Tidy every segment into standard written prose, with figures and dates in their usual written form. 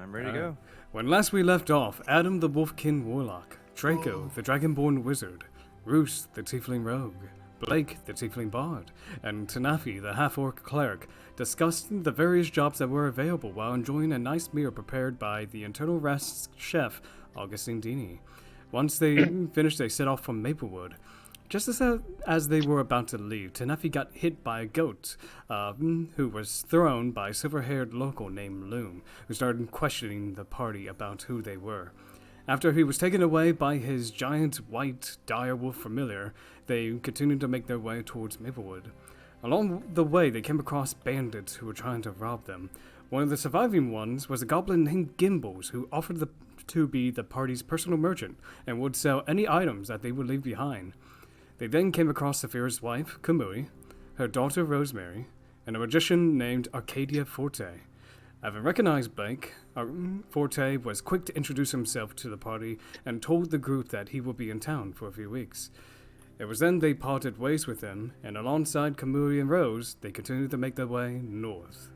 I'm ready to go. When last we left off, Adam the Wolfkin Warlock, Draco the Dragonborn Wizard, Roos the Tiefling Rogue, Blake the Tiefling Bard, and Tanafi the Half-Orc Cleric discussed the various jobs that were available while enjoying a nice meal prepared by the Internal Rest's chef, Augustine Dini. Once they finished, they set off from Maplewood. Just as they were about to leave, Tanafi got hit by a goat, who was thrown by a silver-haired local named Loom, who started questioning the party about who they were. After he was taken away by his giant white direwolf familiar, they continued to make their way towards Maplewood. Along the way, they came across bandits who were trying to rob them. One of the surviving ones was a goblin named Gimbals, who offered to be the party's personal merchant and would sell any items that they would leave behind. They then came across Saphira's wife, Kamui, her daughter Rosemary, and a magician named Arcadia Forte. Having recognized Blake, Forte was quick to introduce himself to the party and told the group that he would be in town for a few weeks. It was then they parted ways with him, and alongside Kamui and Rose, they continued to make their way north.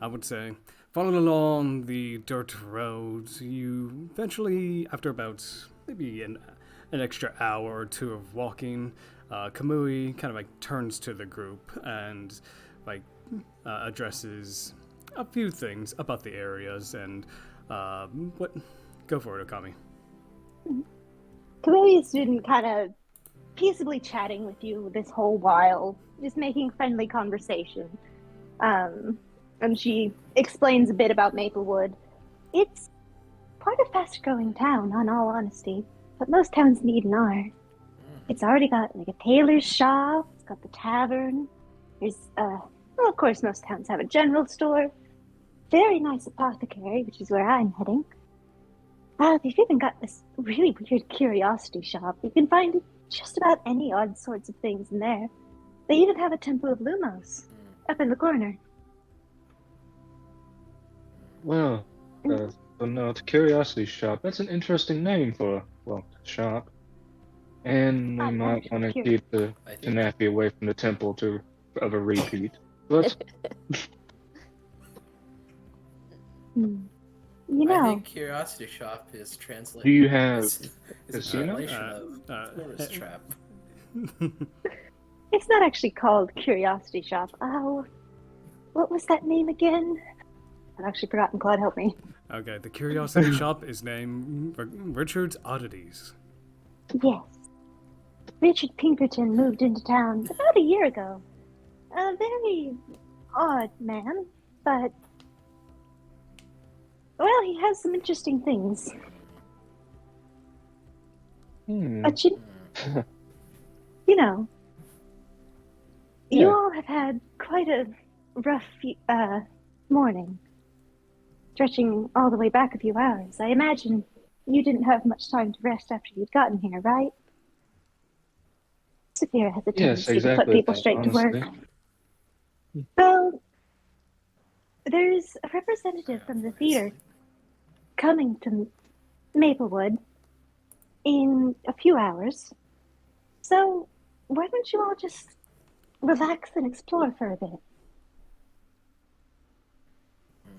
I would say, following along the dirt roads, you eventually, after about maybe an extra hour or two of walking, Kamui kind of like turns to the group and addresses a few things about the areas and go for it, Okami. Kamui's been kind of peaceably chatting with you this whole while, just making friendly conversation. And she explains a bit about Maplewood. It's quite a fast-growing town, in all honesty. But most towns need an art. It's already got like a tailor's shop, it's got the tavern, there's, of course most towns have a general store, very nice apothecary, which is where I'm heading. They've even got this really weird curiosity shop. You can find just about any odd sorts of things in there. They even have a Temple of Lumos up in the corner. Well, the curiosity shop, that's an interesting name for, shop. And we might want to keep the Tanafi away from the temple of a repeat. But I think curiosity shop is translated. Do you have is a casino? translation of tourist trap. It's not actually called Curiosity Shop. Oh, what was that name again? I've actually forgotten. Claude, help me. Okay, the Curiosity Shop is named Richard's Oddities. Yes. Richard Pinkerton moved into town about a year ago. A very odd man, but... well, he has some interesting things. But you know, you all have had quite a rough morning. Stretching all the way back a few hours. I imagine you didn't have much time to rest after you'd gotten here, right? Saphira has a tendency to put people straight to work. Well, there's a representative from the theater coming to Maplewood in a few hours. So why don't you all just relax and explore for a bit?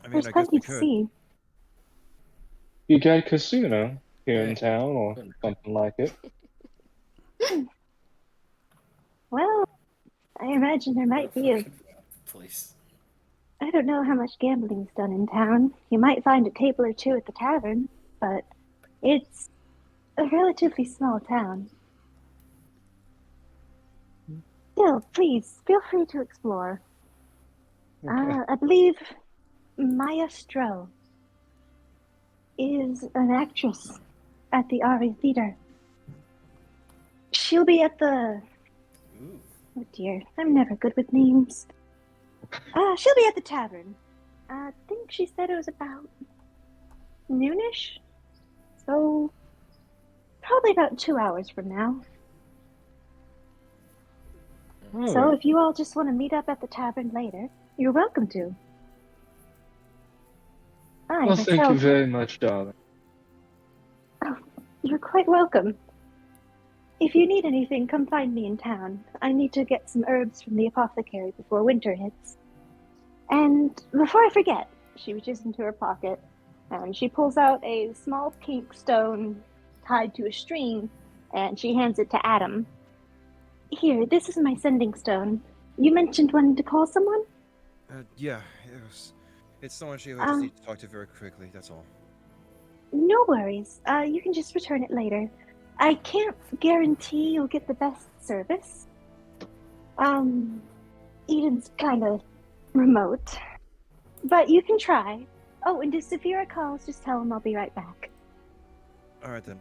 There's plenty to see. You got a casino here in town or something like it? Well, I imagine there might be a... Please. I don't know how much gambling's done in town. You might find a table or two at the tavern, but it's a relatively small town. Still, please, feel free to explore. Okay. I believe Maestro is an actress at the Ari Theater. She'll be at the... oh dear, I'm never good with names. She'll be at the tavern. I think she said it was about noonish. So, probably about 2 hours from now. So if you all just want to meet up at the tavern later, you're welcome to. Well, thank you very much, darling. Oh, you're quite welcome. If you need anything, come find me in town. I need to get some herbs from the apothecary before winter hits. And before I forget, She reaches into her pocket, and she pulls out a small pink stone tied to a string, and she hands it to Adam. Here, this is my sending stone. You mentioned wanting to call someone? Yeah, it's someone Sheila just needs to talk to very quickly, that's all. No worries. You can just return it later. I can't guarantee you'll get the best service. Eden's kind of remote. But you can try. Oh, and if Saphira calls, just tell him I'll be right back. Alright then.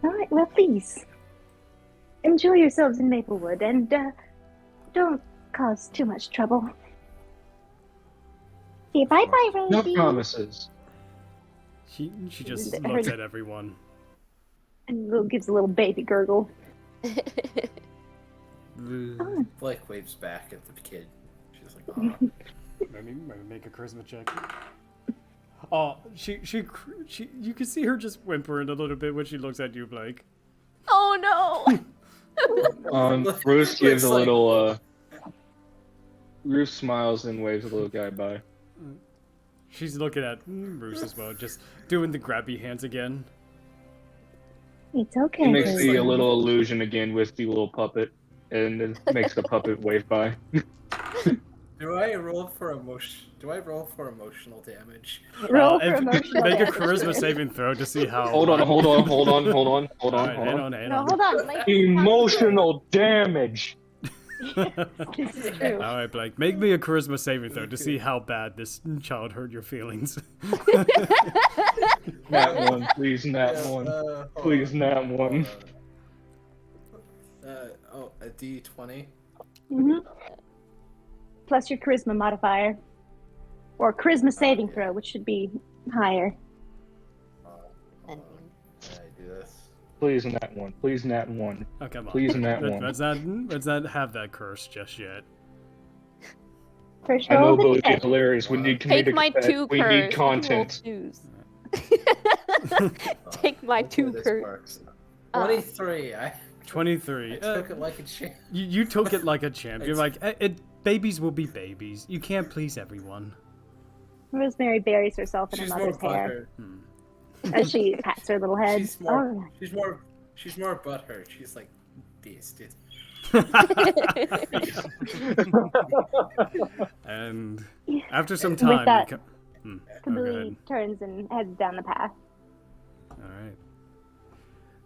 Alright, well, please. Enjoy yourselves in Maplewood, and, don't cause too much trouble. Okay, bye-bye, Rosie. No promises. She just looks at everyone. And gives a little baby gurgle. Blake waves back at the kid. She's like, oh. Let me make a charisma check. Oh, she, you can see her just whimpering a little bit when she looks at you, Blake. Oh no! Bruce gives a little, Bruce smiles and waves a little guy by. She's looking at Bruce as well, just doing the grabby hands again. It's okay. He makes the little illusion again with the little puppet, and then makes the puppet wave by. Do I roll for emotional damage? Roll for emotional Make a damage. charisma saving throw to see how. Hold on. Right, Hang on. No, hold on. Emotional damage! This is true. All right, Blake, make me a charisma saving throw to see how bad this child hurt your feelings. Nat 1, please, Nat 1. Please, Nat 1. A D20. Mm-hmm. Plus your charisma modifier. Or charisma saving throw, which should be higher. Can I do this? Please, Nat 1. Please, Nat 1. Oh, come on. Please, Nat 1. Let's not have that curse just yet. First I know, roll but of it'd the be dead. hilarious. We need Take comedic my effect. 2 We curse. need content. Take my Hopefully 2 this curse. works. 23. 23. I took it like a champ. You took it like a champ. You're like, babies will be babies. You can't please everyone. Rosemary buries herself in her She's more mother's hair butthurt. as she pats her little head. She's more. Alright. She's more butthurt. She's like, this. And after some With time, that, go Kabuli ahead. turns and heads down the path. All right.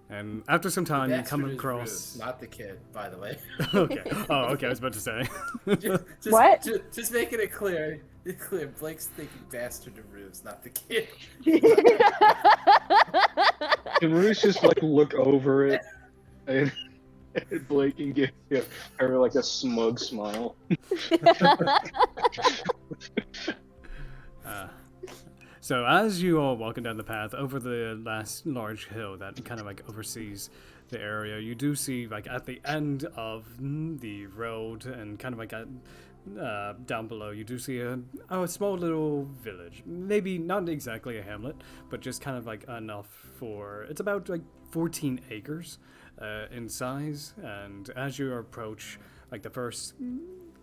And after some time, you come Bastard is across. Ruse, not the kid, by the way. Okay. Oh, okay. I was about to say. just, What? Just making it clear. Blake's thinking bastard to Ruse, not the kid. Can Bruce just like look over it and Blake can give her like a smug smile? So as you all walking down the path over the last large hill that kind of like oversees the area, you do see like at the end of the road and kind of like at down below, you do see a small little village. Maybe not exactly a hamlet, but just kind of like enough for, it's about like 14 acres in size. And as you approach like the first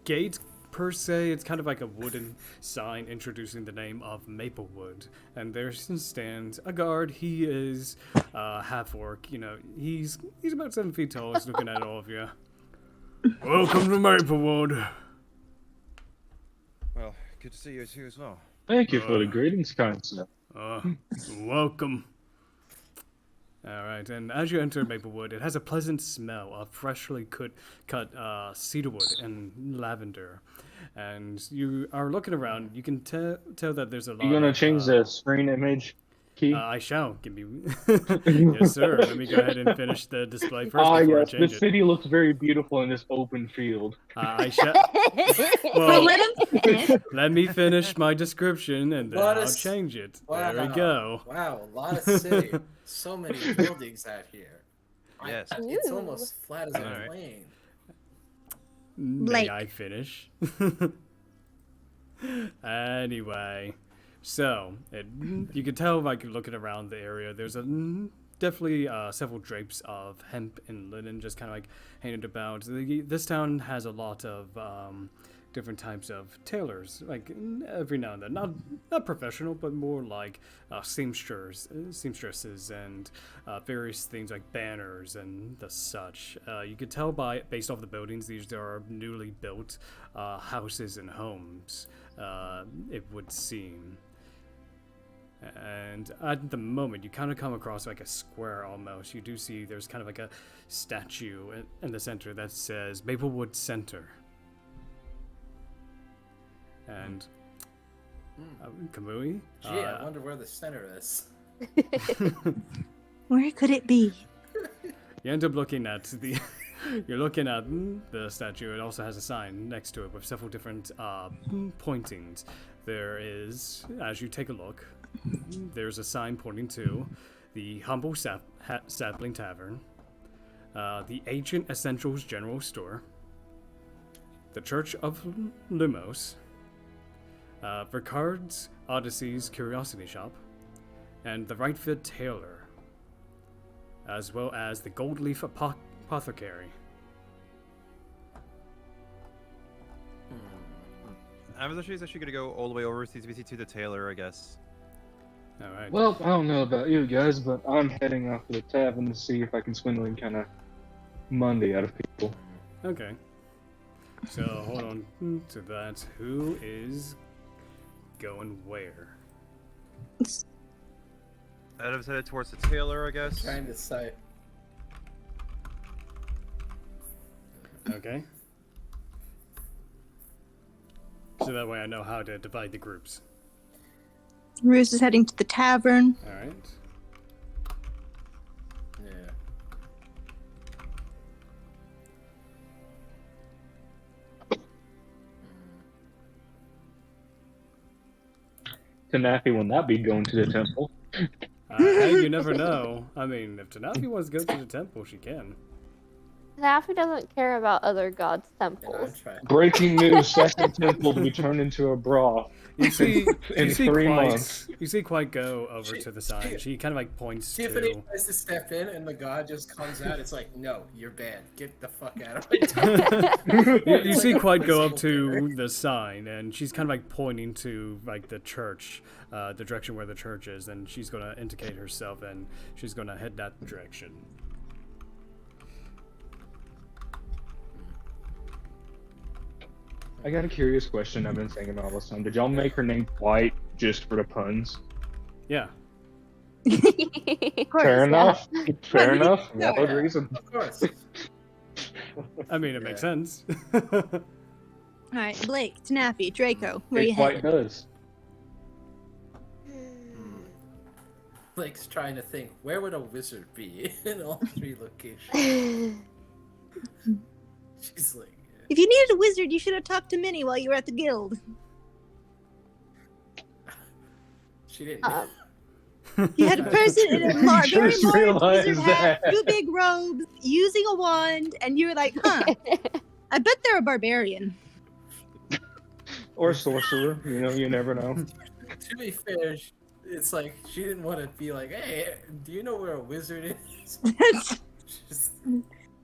gate per se, it's kind of like a wooden sign introducing the name of Maplewood. And there stands a guard. He is half orc. You know, he's about 7 feet tall. He's looking at all of you. Welcome to Maplewood. Well, good to see you too as well. Thank you for the greetings, kind sir. Welcome. Alright, and as you enter Maplewood, it has a pleasant smell of freshly cut cedarwood and lavender. And you are looking around, you can tell that there's a lot You gonna of, change the screen image key? I shall. Give me... Yes, sir. Let me go ahead and finish the display first before I Yes, change the it. city looks very beautiful in this open field. I shall... Well, let me finish my description and then I'll change it. Wow, There we go. Wow, a lot of city. So many buildings out here. Yes. It's almost flat as a Alright. plane. May I finish? Anyway, so you can tell like looking around the area, there's definitely several drapes of hemp and linen just kind of like hanging about. This town has a lot of different types of tailors, like every now and then, not professional, but more like seamstresses and various things like banners and the such. You could tell based off the buildings, these are newly built houses and homes. It would seem. And at the moment, you kind of come across like a square almost. You do see there's kind of like a statue in the center that says Maplewood Center. And Kamui? Gee, I wonder where the center is. Where could it be? You end up looking at the... You're looking at the statue. It also has a sign next to it with several different pointings. There is, as you take a look, there's a sign pointing to the Humble Sapling Tavern, the Ancient Essentials General Store, the Church of Lumos, Ricard's Odyssey's Curiosity Shop, and the Right Fit Tailor, as well as the Gold Leaf Apothecary. She's actually gonna go all the way over to the tailor, I guess. Alright. Well, I don't know about you guys, but I'm heading off to the tavern to see if I can swindle any kind of money out of people. Okay. So, hold on to that. Who is going where? Adam's headed towards the tailor, I guess. Trying to say. Okay. So that way I know how to divide the groups. Ruse is heading to the tavern. Alright. Yeah. Tanafi will not be going to the temple. Hey, you never know. I mean, if Tanafi wants to go to the temple, she can. Nafi doesn't care about other gods' Yeah, I'm temples. trying. Breaking news: second temple to be turned into a broth. You see, in you see 3 Quite, months. you see Quite go over to the side. She kind of like points Tiffany to. tries to step in, and the god just comes out. It's like, no, you're banned. Get the fuck out of my town. You see Quite go up to the sign, and she's kind of like pointing to like the church, the direction where the church is, and she's gonna indicate herself, and she's gonna head that direction. I got a curious question I've been thinking all this time. Did y'all make her name White just for the puns? Yeah. Of course, Fair yeah. enough. Fair Yeah. enough. Yeah. Valid reason. Of course. I mean, it makes sense. All right, Blake, Tanafi, Draco, where you It quite headed? does. Blake's trying to think, where would a wizard be in all 3 locations? She's like, If you needed a wizard, you should have talked to Minnie while you were at the guild. she didn't. You had a person in a very Just large realized wizard hat, that. 2 big robes, using a wand, and you were like, huh, I bet they're a barbarian. Or sorcerer. You know, you never know. To be fair, it's like she didn't want to be like, hey, do you know where a wizard is? She's,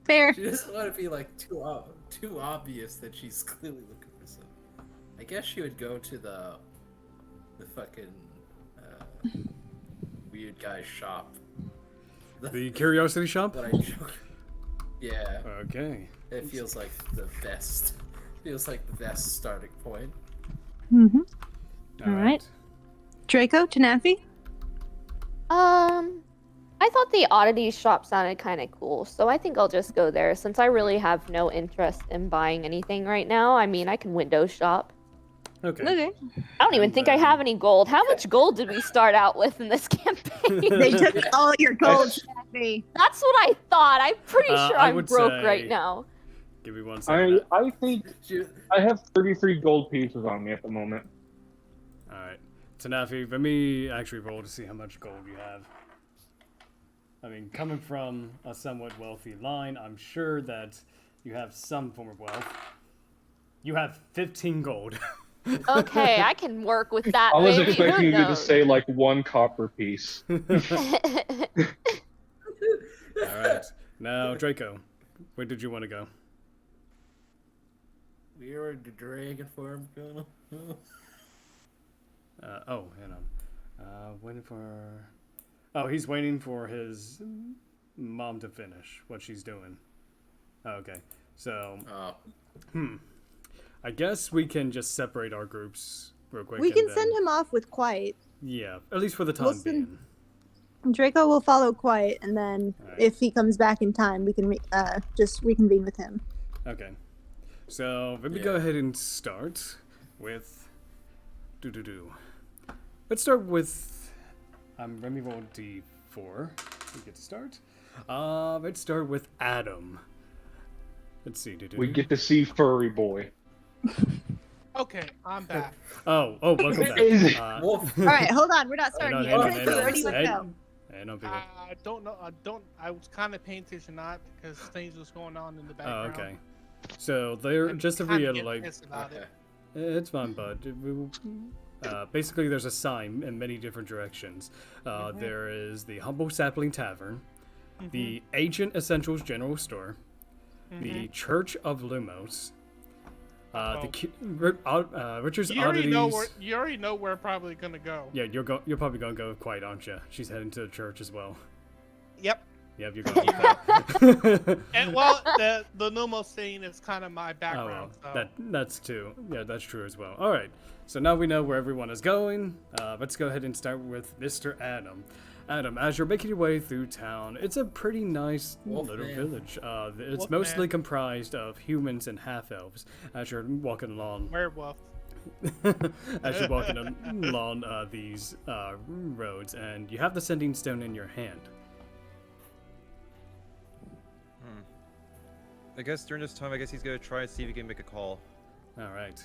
Fair. she doesn't want to be like too obvious that she's clearly looking for something. I guess she would go to the fucking weird guy's shop. The curiosity shop? That I joke. Yeah, Okay. it feels like the best. Feels like the best starting point. Mm-hmm. All right. Draco, Tanafi? I thought the oddities shop sounded kind of cool, so I think I'll just go there since I really have no interest in buying anything right now. I mean, I can window shop. Okay. Okay. I don't even think I have any gold. How much gold did we start out with in this campaign? They took all your gold, Tanafi. That's what I thought. I'm pretty sure I I'm would broke say- right now. Give me 1 second. I think She, I have 33 gold pieces on me at the moment. Alright. Tanafi, let me actually roll to see how much gold you have. I mean, coming from a somewhat wealthy line, I'm sure that you have some form of wealth. You have 15 gold. Okay, I can work with that. I was maybe. expecting Who you to knows? just say like 1 copper piece. Alright. Now, Draco, where did you want to go? We are in the dragon form, Colonel. Oh, hang on. Waiting for. Oh, he's waiting for his mom to finish what she's doing. Oh, okay. So, I guess we can just separate our groups real quick. We can and send then, him off with Quiet. Yeah, at least for the time We'll send- being. Draco will follow Quiet, and then Alright. if he comes back in time, we can just reconvene with him. Okay. So, let me go ahead and start with. Let's start with. Let me roll D4. We get to start. Let's start with Adam. Let's see. We get to see Furry Boy. Okay, I'm back. Oh, welcome back. Wolf. All right, hold on. We're not starting yet. hang on, Draco, where do you want to Hey, go? hey, no big I don't know. I was kind of paying attention not because things was going on in the Oh, background. okay. So they're I'm just to kinda getting reiterate. pissed about it. It's fine, bud. Basically, there's a sign in many different directions. There is the Humble Sapling Tavern, the Ancient Essentials General Store, the Church of Lumos, Richard's You already Oddities. know where. You already know where we're probably gonna go. Yeah, you're probably gonna go with Quiet, aren't you? She's heading to the church as well. Yep. Yep, you're going with that. And well, the Numo scene is kind of my Oh, background. well, So. that's too. Yeah, that's true as well. All right, so now we know where everyone is going. Let's go ahead and start with Mr. Adam. Adam, as you're making your way through town, it's a pretty nice little village. It's mostly comprised of humans and half-elves. As you're walking along, Werewolf. as you're walking along these roads, and you have the sending stone in your hand. I guess during this time, he's gonna try and see if he can make a call. All right.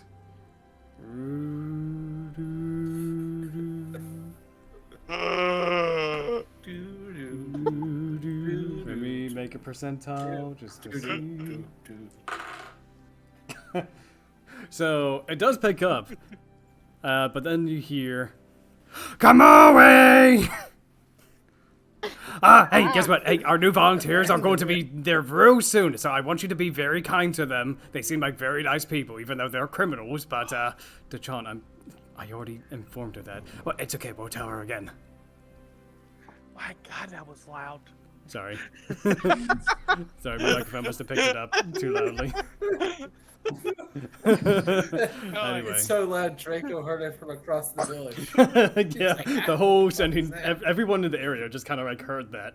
Let me make a percentile just to see. So it does pick up, but then you hear, "Come away!" Hey, guess what? Hey, our new volunteers are going to be there real soon, so I want you to be very kind to them. They seem like very nice people, even though they're criminals. But, Dachon, I already informed her that. Well, it's okay. We'll tell her again. My God, that was loud. Sorry. Sorry, my microphone must have picked it up too loudly. Anyway. It's so loud, Draco heard it from across the village. Yeah, the whole sending, everyone in the area just kind of like heard that.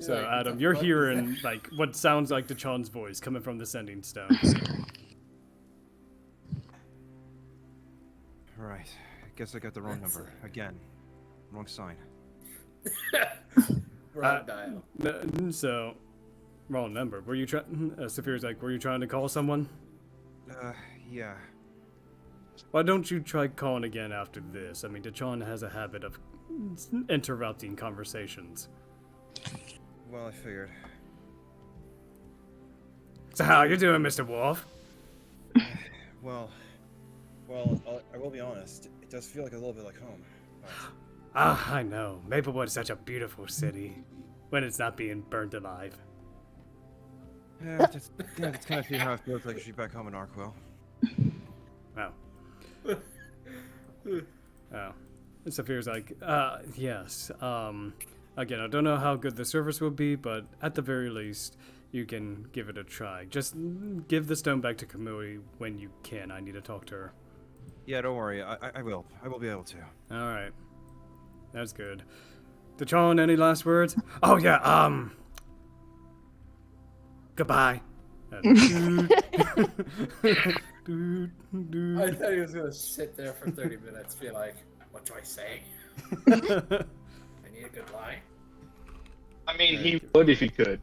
So, Like, Adam, you're hearing like what sounds like Dachon's voice coming from the sending stone. Right. I guess I got the wrong number again. Wrong sign. Wrong dial. So, wrong number. Were you trying? Saphir's like, were you trying to call someone? Yeah. Why don't you try calling again after this? I mean, Dachon has a habit of interrupting conversations. Well, I figured. So how you doing, Mr. Wolf? Well, I will be honest. It does feel like a little bit like home. But... Ah, I know. Maplewood is such a beautiful city when it's not being burnt alive. Yeah, that's kind of how it feels like she's back home in Arkwell. Wow. Oh. And Saphir's like, yes. Again, I don't know how good the service will be, but at the very least, you can give it a try. Just give the stone back to Kamui when you can. I need to talk to her. Yeah, don't worry. I will. I will be able to. All right. That's good. Dachon, any last words? Oh, yeah, goodbye. I thought he was gonna sit there for 30 minutes, be like, "What do I say? I need a good line." I mean, he would if he could.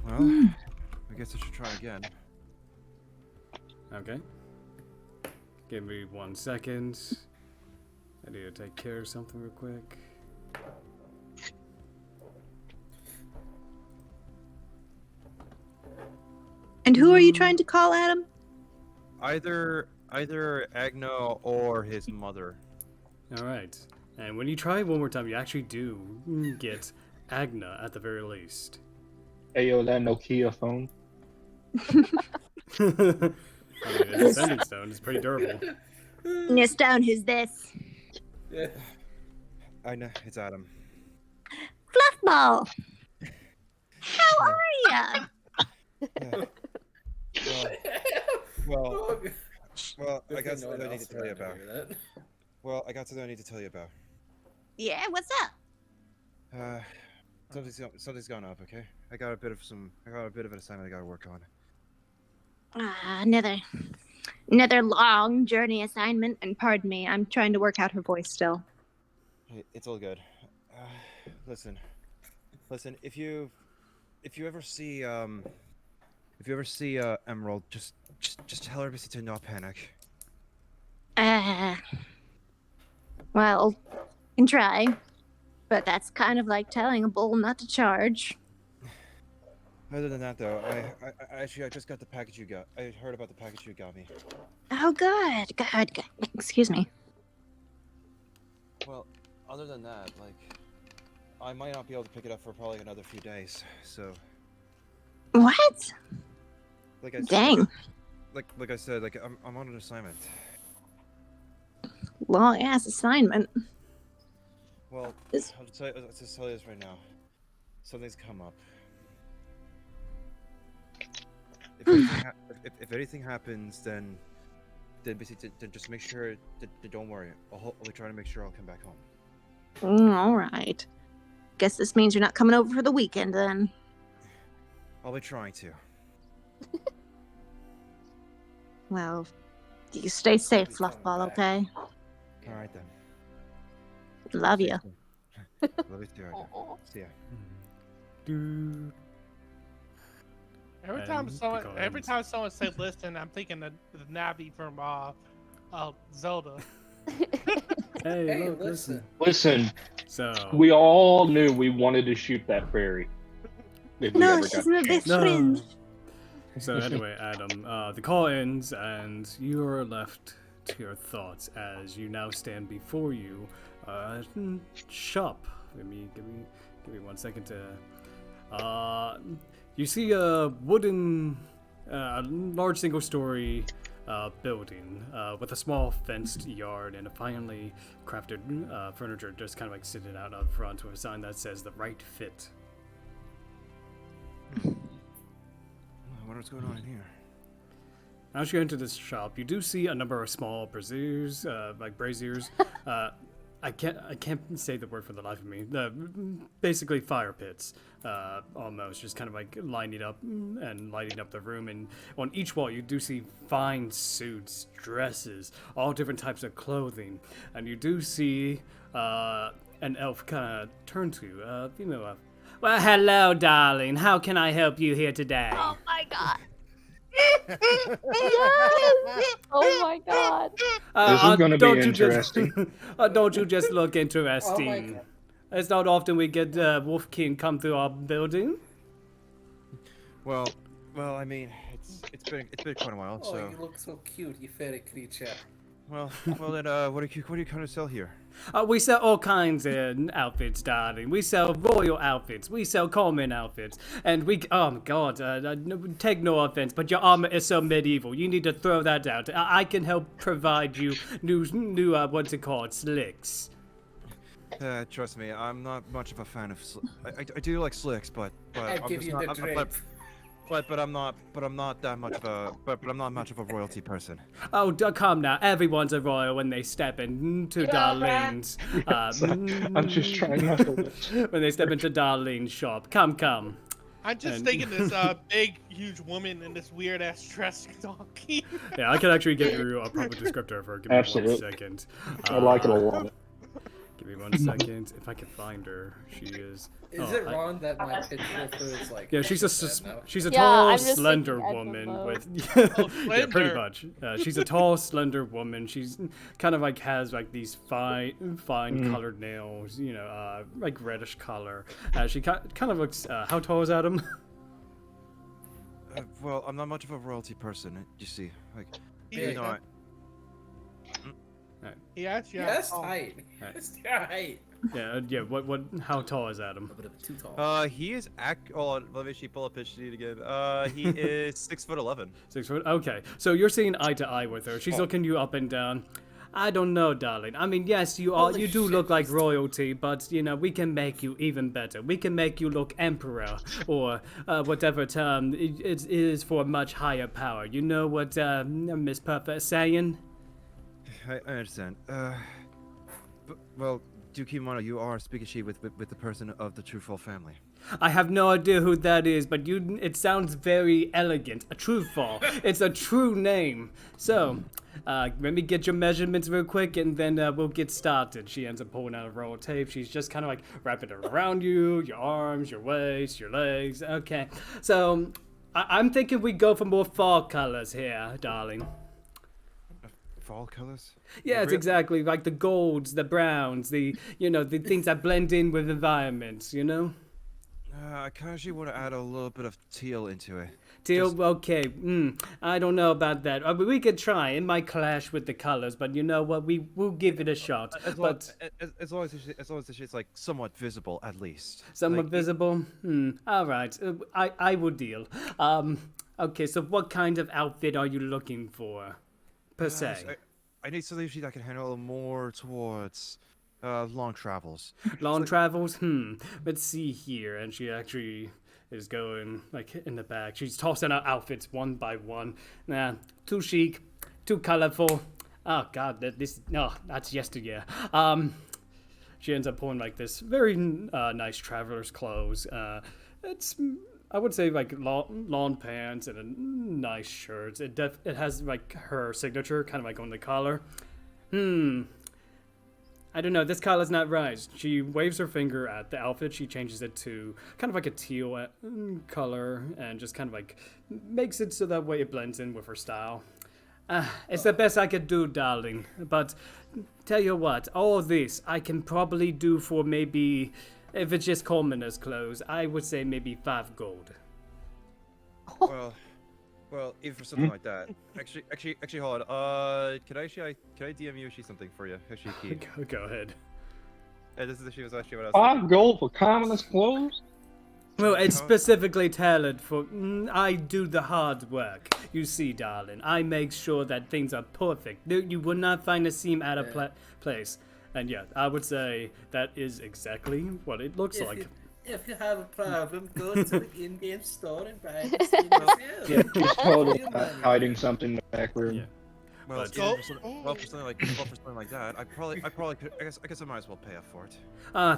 Well, I guess I should try again. Okay. Give me 1 second. I need to take care of something real quick. And who are you trying to call, Adam? Either Agno or his mother. All right. And when you try one more time, you actually do get Agna at the very least. Ayo, that Nokia phone. I mean, it's a sending stone. It's pretty durable. Miss Stone, who's this? Yeah. I know, it's Adam. Fluffball. How are ya? Yeah. Well, Oh, well, I good got thing no one something I need to else tell you around to about. hear that. Well, I got something I need to tell you about. Yeah, what's up? Something's gone up. Okay, I got a bit of an assignment I got to work on. Another long journey assignment. And pardon me, I'm trying to work out her voice still. Hey, it's all good. Listen. If you ever see Emerald, just tell her to not panic. Well, can try, but that's kind of like telling a bull not to charge. Other than that, though, I just got the package you got. I heard about the package you got me. Oh, good. Excuse me. Well, other than that, like, I might not be able to pick it up for probably another few days. So, What? like I said, Dang. like I said, like I'm on an assignment. Long ass assignment. Well, This- I'll just tell you this right now. Something's come up. If anything happens, then basically just make sure that don't worry. I'll be trying to make sure I'll come back home. All right. Guess this means you're not coming over for the weekend then. I'll be trying to. Well, you stay safe, He's coming Fluffball, back. okay? All right then. Love you. Love you too. Arthur. See ya. Dude. Every And time the time someone said listen, I'm thinking of the Navi from Zelda. Hey, Hey, look, listen. Listen, So, we all knew we wanted to shoot that fairy. If we No, ever she's got my the best chance. friend. So anyway, Adam, the call ends, and you are left to your thoughts as you now stand before you, shop. Give me 1 second to. You see a wooden, large single-story building with a small fenced yard and a finely crafted furniture just kind of like sitting out up front with a sign that says "The Right Fit." I wonder what's going on in here. As you enter this shop, you do see a number of small braziers, braziers. I can't say the word for the life of me. Basically fire pits, almost, just kind of like lining up and lighting up the room. And on each wall, you do see fine suits, dresses, all different types of clothing. And you do see an elf kind of turn to female elf. Well, hello, darling. How can I help you here today? Oh my god. Yes! Oh my god. This is gonna be don't you interesting. don't you just look Oh my interesting? god. It's not often we get Wolf King come through our building. Well, I mean, it's been quite a while. Oh, So, you look so cute, you fairy creature. well then, what do you kind of sell here? We sell all kinds of outfits, darling. We sell royal outfits. We sell common outfits. And oh my god, take no offense, but your armor is so medieval. You need to throw that out. I can help provide you new what's it called, slicks. Trust me, I'm not much of a fan of. I do like slicks, but I I'm give just you not. the I'm, drape. but I'm not that much of a. But I'm not much of a royalty person. Oh, come now. Everyone's a royal when they step into Darlene's. I'm just trying not to. When they step into Darlene's shop. Come. I'm just And- thinking this big, huge woman in this weird ass dress donkey. Yeah, I can actually give you a proper descriptor for. Give me Absolutely. 1 second. I like it a lot. Give me 1 second. If I can find her, she is. Is it wrong that my picture of her is like... Yeah, she's a now? she's a Yeah, tall, I'm just slender thinking woman Edmund with Oh, yeah, pretty slender. much. She's a tall, slender woman. She's kind of like has like these fine colored nails, like reddish color. She kind of looks. How tall is Adam? Well, I'm not much of a royalty person. You see, like, Yeah. you know, He actually Yes, oh, height. Right. Yes, height. Yeah. How tall is Adam? A bit of too tall. He is oh, let me actually pull up his sheet again. He is 6'11". 6 foot. Okay, so you're seeing eye to eye with her. She's looking you up and down. I don't know, darling. I mean, yes, you are. Holy You do shit, look like he's royalty, but you know we can make you even better. We can make you look emperor, or whatever term it is for a much higher power. You know what Miss Puffer is saying? I understand. Well, do keep in mind you are speaking she with the person of the Truefall family. I have no idea who that is, but it sounds very elegant. A true fall. It's a true name. So, let me get your measurements real quick, and then we'll get started. She ends up pulling out a roll of tape. She's just kind of like wrapping it around you, your arms, your waist, your legs. Okay. So, I'm thinking we go for more fall colors here, darling. Fall colors? Yes, exactly. Like the golds, the browns, the things that blend in with environments, you know? I kind of want to add a little bit of teal into it. Teal, okay. I don't know about that. We could try. It might clash with the colors, but you know what? We'll give it a shot. As long as the shit's like somewhat visible, at least. Somewhat Like, visible. All right. I will deal. Okay. So, what kind of outfit are you looking for, per se? I need something that can handle more towards long travels. Long travels? Let's see here. And she actually is going like in the back. She's tossing out outfits one by one. Nah, too chic, too colorful. Oh God, that's yesteryear. She ends up pulling like this very nice traveler's clothes. It's I would say like long pants and a nice shirt. It has like her signature kind of like on the collar. I don't know, this color's not right. She waves her finger at the outfit. She changes it to kind of like a teal color and just kind of like makes it so that way it blends in with her style. It's the best I could do, darling. But tell you what, all this I can probably do for maybe, if it's just commoner's clothes, I would say maybe 5 gold. Well, even for something like that. Actually, hold on. Can I DM you something for you? Actually, Keith. Go ahead. This is was actually what I was. 5 gold for commoners clothes? Well, it's specifically tailored for. I do the hard work. You see, darling, I make sure that things are perfect. You will not find a seam out of place. And yeah, I would say that is exactly what it looks like. If you have a problem, go to the in-game store and buy the skin yourself. Yeah, just totally hiding something in the back room. Yeah. Well, But- for something like that, I probably could. I guess I might as well pay up for it.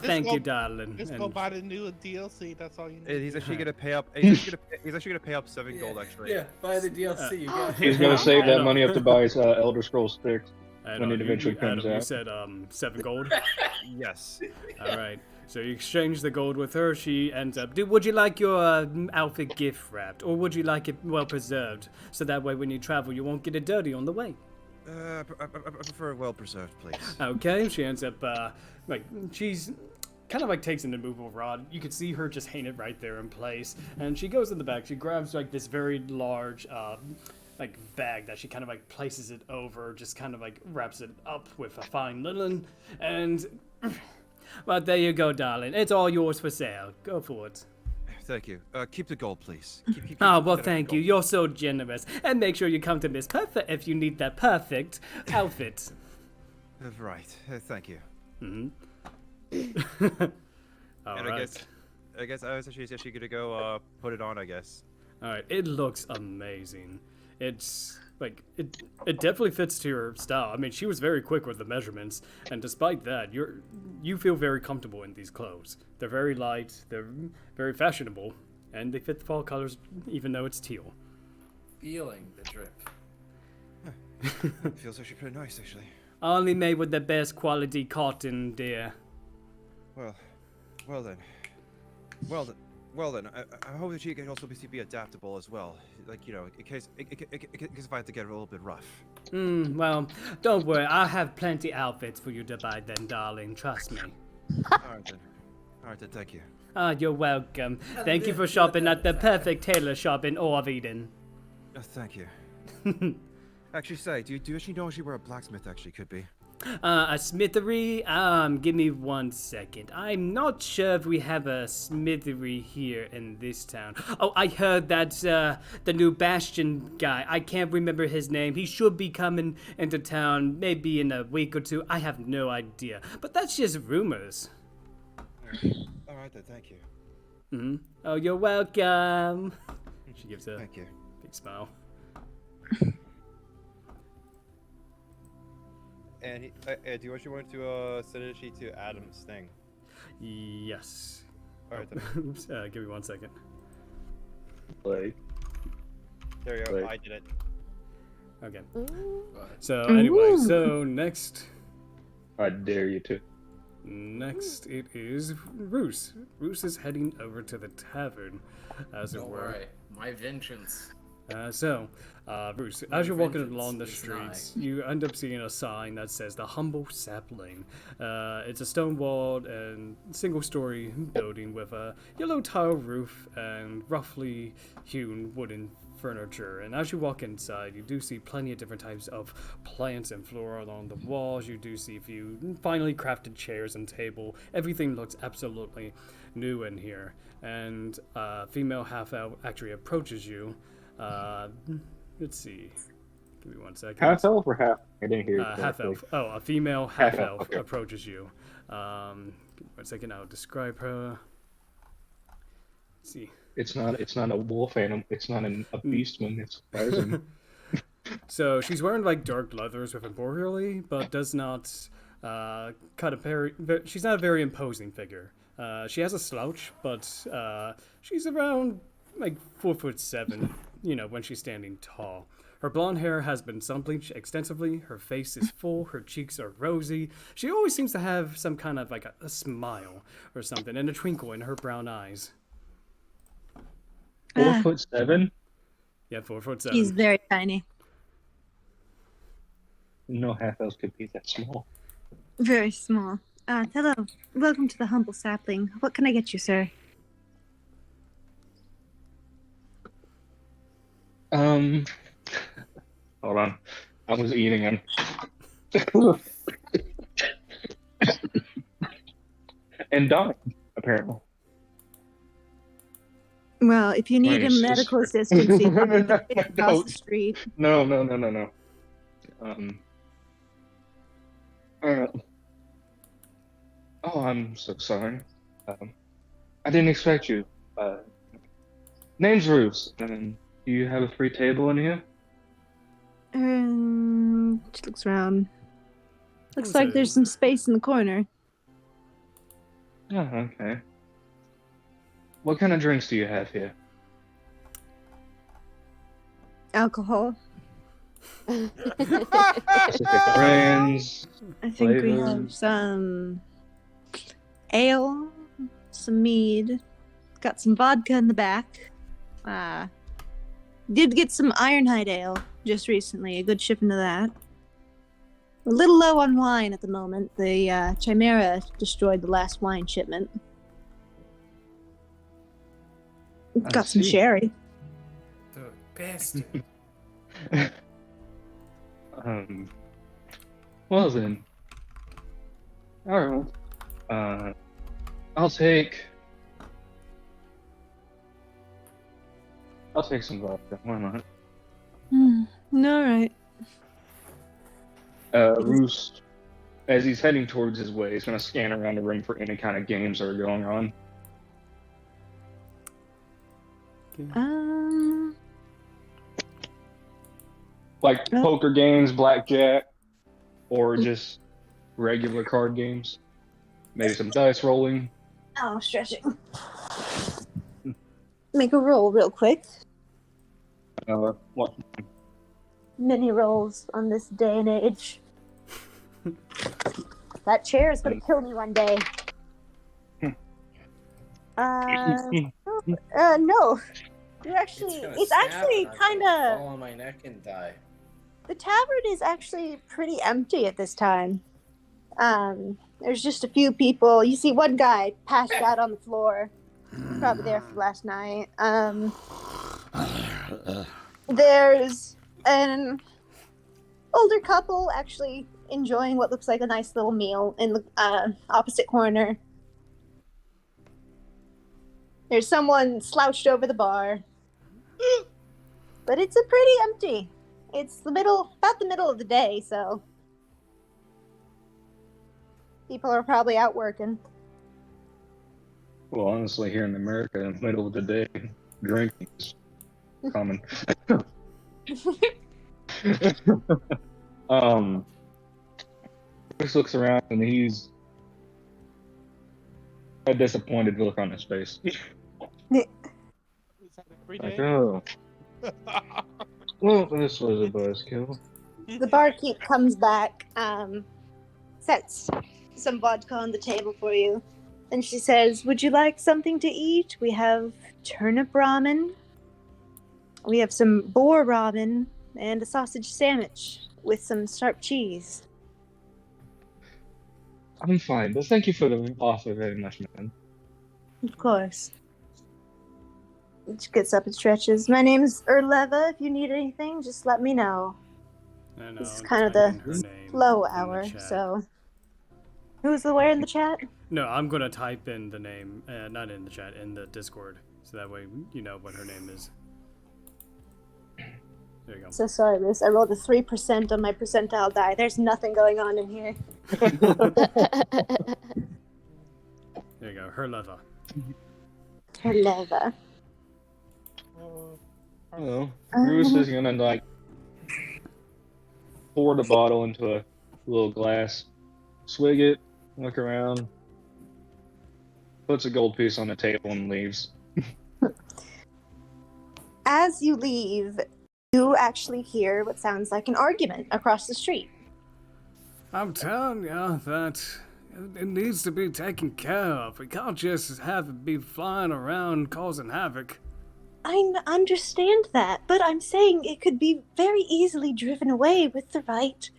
Thank you, darling. Just go buy the new DLC. That's all you need. He's actually gonna pay up. He's actually gonna pay up 7 gold actually. Yeah, buy the DLC. You got He's gonna save that money up to buy his Elder Scrolls 6 when it eventually comes You out. said 7 gold. Yes. All right. So you exchange the gold with her. She ends up. Would you like your outfit gift wrapped, or would you like it well preserved, so that way when you travel you won't get it dirty on the way? I prefer well preserved, please. Okay. She ends up she's kind of like takes an immovable rod. You can see her just hang it right there in place, and she goes in the back. She grabs like this very large like bag that she kind of like places it over, just kind of like wraps it up with a fine linen, and. Well, there you go, darling. It's all yours for sale. Go for it. Thank you. Keep the gold, please. Keep Oh, well, that thank you. gold. You're so generous. And make sure you come to Miss Perfect if you need that perfect outfit. Right. Thank you. All And right. I guess I was actually gonna go put it on. I guess. All right. It looks amazing. It's like it definitely fits to your style. I mean, she was very quick with the measurements, and despite that, you feel very comfortable in these clothes. They're very light, they're very fashionable, and they fit the fall colors even though it's teal. feeling the drip. It feels actually pretty nice, actually. Only made with the best quality cotton, dear. Well then. I hope that you can also be adaptable as well. Like, you know, in case if I have to get a little bit rough. Well, don't worry. I'll have plenty outfits for you to buy then, darling. Trust me. Alright then, thank you. You're welcome. Thank you for shopping at the perfect tailor shop in Orveden. Thank you. Actually, do you actually know where a blacksmith actually could be? A smithery? Give me 1 second. I'm not sure if we have a smithery here in this town. Oh, I heard that's the new Bastion guy. I can't remember his name. He should be coming into town maybe in a week or two. I have no idea. But that's just rumors. All right then, thank you. Mm-hmm. Oh, you're welcome. She gives a Thank you. big smile. And do you actually want to send a sheet to Adam's thing? Yes. All right then. Oops, give me 1 second. Like, There you go. I did it. Okay. Ooh. So anyway, so next I dare you to. Next, it is Roos. Roos is heading over to the tavern, as it Don't were. worry, my vengeance. Roos, as you're walking vengeance along the is streets, you end up seeing a sign that says the Humble Sapling. It's a stone-walled and single-story building with a yellow tile roof and roughly hewn wooden furniture. And as you walk inside, you do see plenty of different types of plants and flora along the walls. You do see a few finely crafted chairs and table. Everything looks absolutely new in here. And a female half-elf actually approaches you. Let's see. Give me 1 second. Half elf or half? I didn't hear you. Half elf. Oh, a female Half half elf, elf okay. approaches you. Give me 1 second. I'll describe her. Let's see. It's not a wolf animal. It's not a beastman. It's surprising. So she's wearing like dark leathers with embroidery, but does not she's not a very imposing figure. She has a slouch, but she's around like 4'7", when she's standing tall. Her blonde hair has been sun-bleached extensively, her face is full, her cheeks are rosy. She always seems to have some kind of like a smile or something, and a twinkle in her brown eyes. 4'7"? Yeah, 4'7". He's very tiny. No half elves could be that small. Very small. Hello. Welcome to the Humble Sapling. What can I get you, sir? Hold on. I was eating him. And dying, apparently. Well, if you need Nice. medical assistance, you can across the street. No. Oh, I'm so sorry. I didn't expect you. Name's Roos. Do you have a free table in here? She looks around. Looks like there's some space in the corner. Oh, okay. What kind of drinks do you have here? Alcohol. Specific brands. I think we Flavors. have some ale, some mead, got some vodka in the back. Did get some Ironhide ale just recently, a good shipment of that. We're a little low on wine at the moment. The Chimera destroyed the last wine shipment. I Got some see. sherry. The bastard. Well then. Alright. I'll take some vodka. Why not? Alright. Roost, as he's heading towards his way, he's gonna scan around the room for any kind of games that are going on. Like poker games, blackjack, or just regular card games. Maybe some dice rolling. Oh, stretching. Make a roll real quick. What? Mini rolls on this day and age. That chair is gonna kill me one day. No. You're actually, gonna it's snap actually and I'm kind gonna of. fall on my neck and die. The tavern is actually pretty empty at this time. There's just a few people. You see one guy passed out on the floor, probably there for last night. There's an older couple, actually enjoying what looks like a nice little meal in the opposite corner. There's someone slouched over the bar. But it's a pretty empty. It's about the middle of the day, so people are probably out working. Well, honestly, here in America, in the middle of the day, drinking is common. Bruce looks around and he's a disappointed look on his face. Is that every Like, day? oh. Well, this was a buzzkill. The barkeep comes back, sets some vodka on the table for you, and she says, "Would you like something to eat? We have turnip ramen. We have some boar ramen and a sausage sandwich with some sharp cheese." I'm fine, but thank you for the offer very much, man. Of course. She gets up and stretches. "My name's Erleva. If you need anything, just let me know." And This is I'll kind of type in the her name low in the hour, chat. so. Who's the where in the chat? No, I'm gonna type in the name, not in the chat, in the Discord, so that way you know what her name is. There you go. So sorry, Bruce. I rolled a 3% on my percentile die. There's nothing going on in here. There you go, her lover. Erleva. Well, Bruce is gonna like pour the bottle into a little glass, swig it, look around, puts a gold piece on the table and leaves. As you leave, you actually hear what sounds like an argument across the street. I'm telling you that it needs to be taken care of. We can't just have it be flying around causing havoc. I understand that, but I'm saying it could be very easily driven away with the right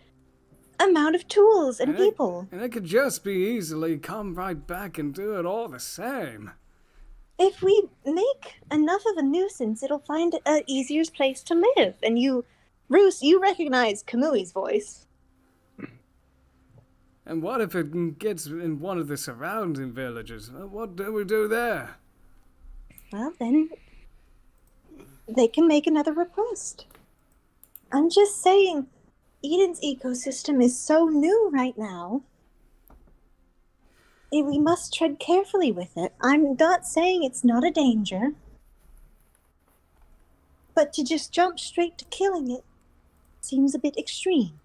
amount of tools and people. And it could just be easily come right back and do it all the same. If we make enough of a nuisance, it'll find an easier place to live. And you, Bruce, you recognize Kamui's voice. And what if it gets in one of the surrounding villages? What do we do there? Well, then they can make another request. I'm just saying, Eden's ecosystem is so new right now. We must tread carefully with it. I'm not saying it's not a danger. But to just jump straight to killing it seems a bit extreme.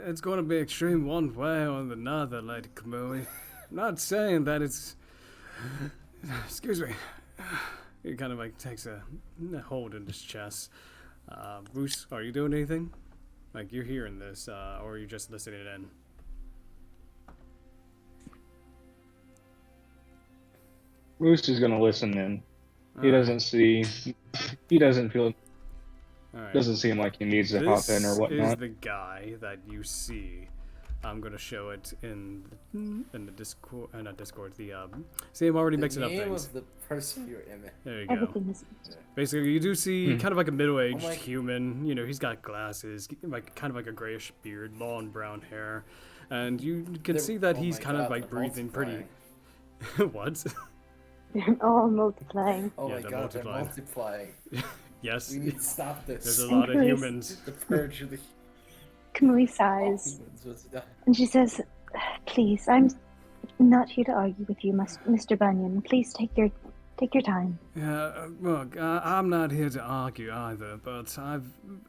It's going to be extreme one way or another, Lady Kamui. I'm not saying that it's... Excuse me. He kind of like takes a hold in his chest. Bruce, are you doing anything? Like, you're hearing this, or are you just listening in? Bruce is gonna listen in. He doesn't feel, Alright. doesn't seem like he needs to hop in or This is whatnot. the guy that you see. I'm gonna show it in the Discord, not Discord. See, I'm already mixing up The name things. of the person you're in. There you go. Everything is. Basically, you do see kind of like a middle-aged Oh my- human. You know, he's got glasses, like kind of like a grayish beard, long brown hair, and you can see that he's kind of like breathing pretty. What? They're all multiplying. Oh Yeah, my they're god, multiplying. they're multiplying. Yes. We need to stop this. There's a And lot of Bruce- humans. The purge of the Kamui all sighs, humans was done. and she says, "Please, I'm not here to argue with you, Mr. Bunyan. Please take your time." Yeah, look, I'm not here to argue either, but I've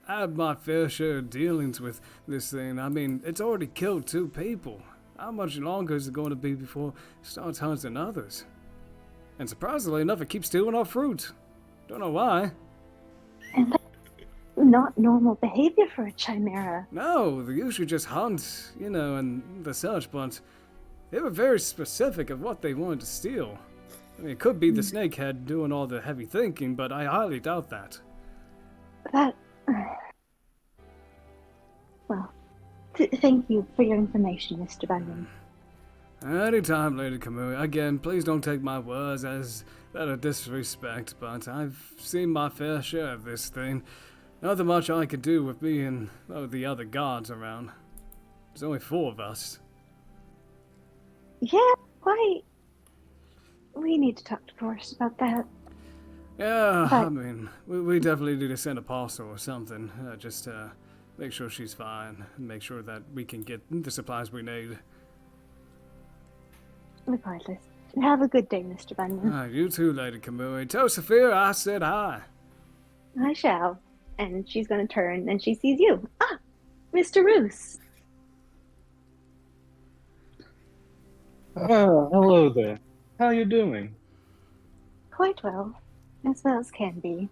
had my fair share of dealings with this thing. I mean, it's already killed 2 people. How much longer is it going to be before it starts hunting others? And surprisingly enough, it keeps stealing our fruit. Don't know why. Not normal behavior for a chimera. No, they usually just hunt, you know, and the such, but they were very specific of what they wanted to steal. I mean, it could be the snakehead doing all the heavy thinking, but I highly doubt that. That. Well, thank you for your information, Mr. Bunyan. Anytime, Lady Kamui. Again, please don't take my words as that of disrespect, but I've seen my fair share of this thing. Nothing much I could do with being the other gods around. There's only 4 of us. Yeah, why? We need to talk to Forrest about that. Yeah, But- I mean, we definitely need to send a parcel or something. Just make sure she's fine. And make sure that we can get the supplies we need. Regardless, have a good day, Mr. Bunyan. You too, Lady Kamui. Tell Saphira I said hi. I shall. And she's going to turn and she sees you. Ah, Mr. Roos. Hello there. How you doing? Quite well as can be.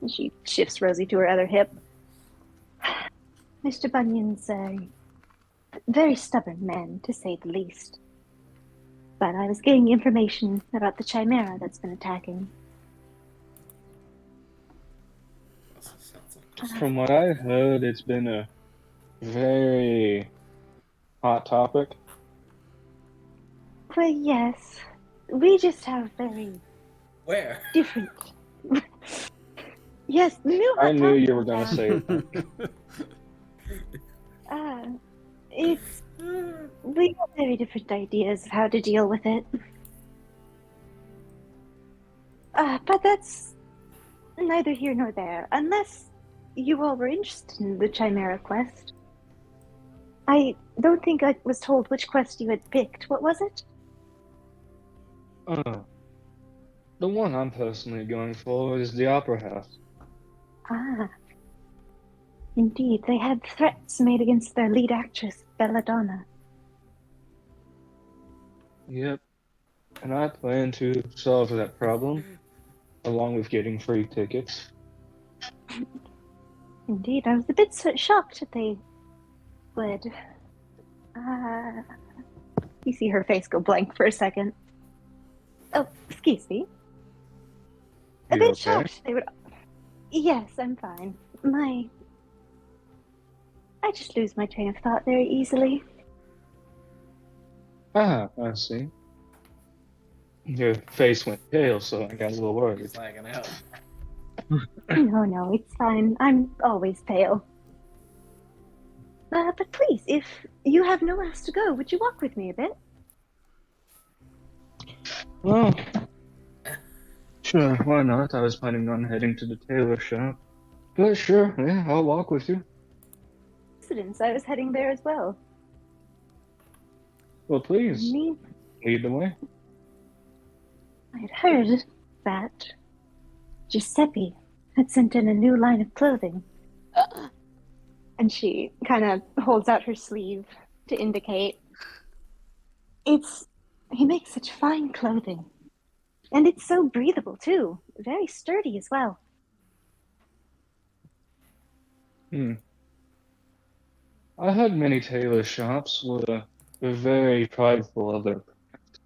And she shifts Rosie to her other hip. Mr. Bunyan's a very stubborn man, to say the least. But I was getting information about the chimera that's been attacking. Also sounds like From what I heard, it's been a very hot topic. Well, yes. We just have very where? different. Yes, the new hot I knew topic you were gonna is, say that. it's we have very different ideas of how to deal with it. But that's neither here nor there, unless you all were interested in the Chimera quest. I don't think I was told which quest you had picked. What was it? The one I'm personally going for is the Opera House. Ah. Indeed, they had threats made against their lead actress, Belladonna. Yep. And I plan to solve that problem, along with getting free tickets. Indeed, I was a bit shocked that they would. You see her face go blank for a second. Oh, excuse me. A You bit okay? shocked they would. Yes, I'm fine. I just lose my train of thought very easily. I see. Your face went pale, so I got a little worried. He's lagging out. No, it's fine. I'm always pale. But please, if you have nowhere else to go, would you walk with me a bit? Well, sure, why not? I was planning on heading to the tailor shop. But sure, yeah, I'll walk with you. Coincidence, I was heading there as well. Well, please, Me, lead the way. I had heard that Giuseppe had sent in a new line of clothing. And she kind of holds out her sleeve to indicate. He makes such fine clothing. And it's so breathable, too. Very sturdy as well. I heard many tailor shops were very prideful of their craft.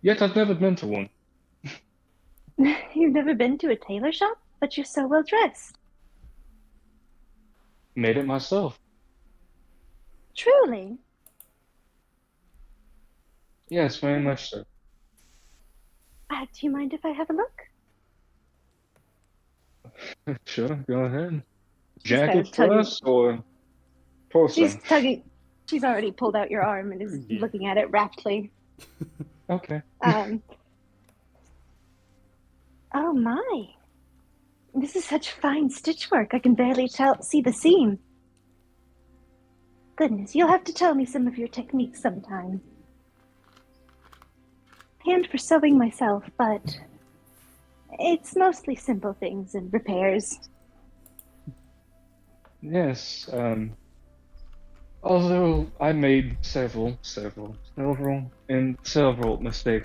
Yet I've never been to one. You've never been to a tailor shop, but you're so well dressed. Made it myself. Truly. Yes, very much so. Do you mind if I have a look? Sure, go ahead. She's kind Jacket of tugging. first or torso? She's tugging. She's already pulled out your arm and is Yeah. looking at it raptly. Okay. Oh my. This is such fine stitchwork. I can barely see the seam. Goodness, you'll have to tell me some of your techniques sometime. Hand for sewing myself, but it's mostly simple things and repairs. Yes, although I made several mistakes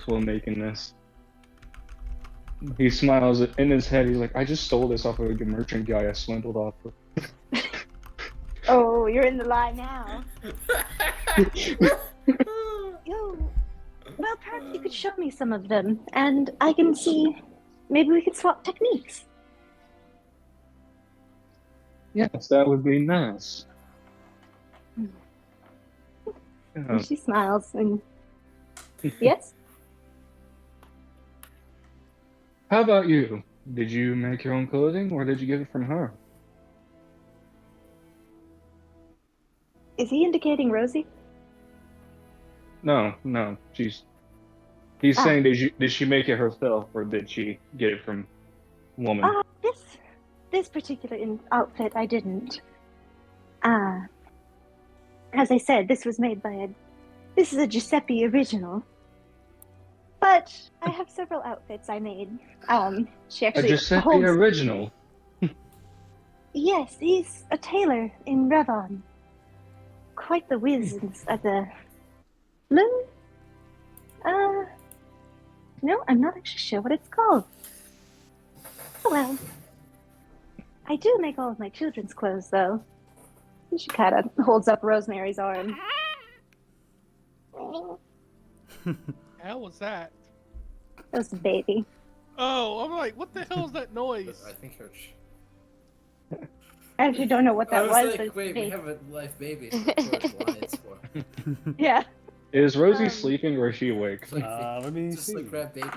while making this. He smiles in his head. He's like, I just stole this off of a merchant guy I swindled off of. Oh, you're in the lie now. Yo, well, perhaps you could show me some of them, and I can see. Maybe we could swap techniques. Yes, that would be nice. And she smiles and yes. How about you? Did you make your own clothing, or did you get it from her? Is he indicating Rosie? No, he's Ah. saying did she make it herself or did she get it from woman? This particular outfit I didn't. As I said, this was made by this is a Giuseppe original. But I have several outfits I made. She A actually Giuseppe holds. original. Yes, he's a tailor in Revon. Quite the whiz at the. No, no, I'm not actually sure what it's called. Oh well. I do make all of my children's clothes, though. She kind of holds up Rosemary's arm. Hell was that? That was the baby. Oh, I'm like, what the hell is that noise? I think her. I actually don't know what that I was was. like, but it's wait, the we baby. have a live baby. So that's what it's for. Yeah. Is Rosie sleeping or is she awake? It's like, Let me just see. like grab baby.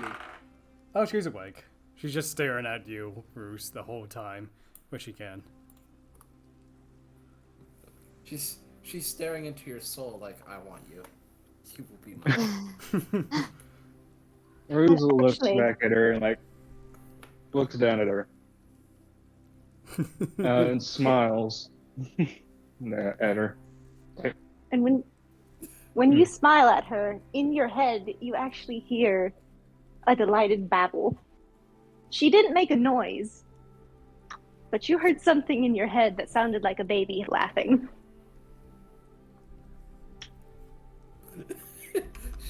Oh, she's awake. She's just staring at you, Roos, the whole time, which she can. She's staring into your soul like, I want you. You will be mine. Rosie looks Actually- back at her and like looks down at her and smiles at her. And when you smile at her, in your head, you actually hear a delighted babble. She didn't make a noise, but you heard something in your head that sounded like a baby laughing.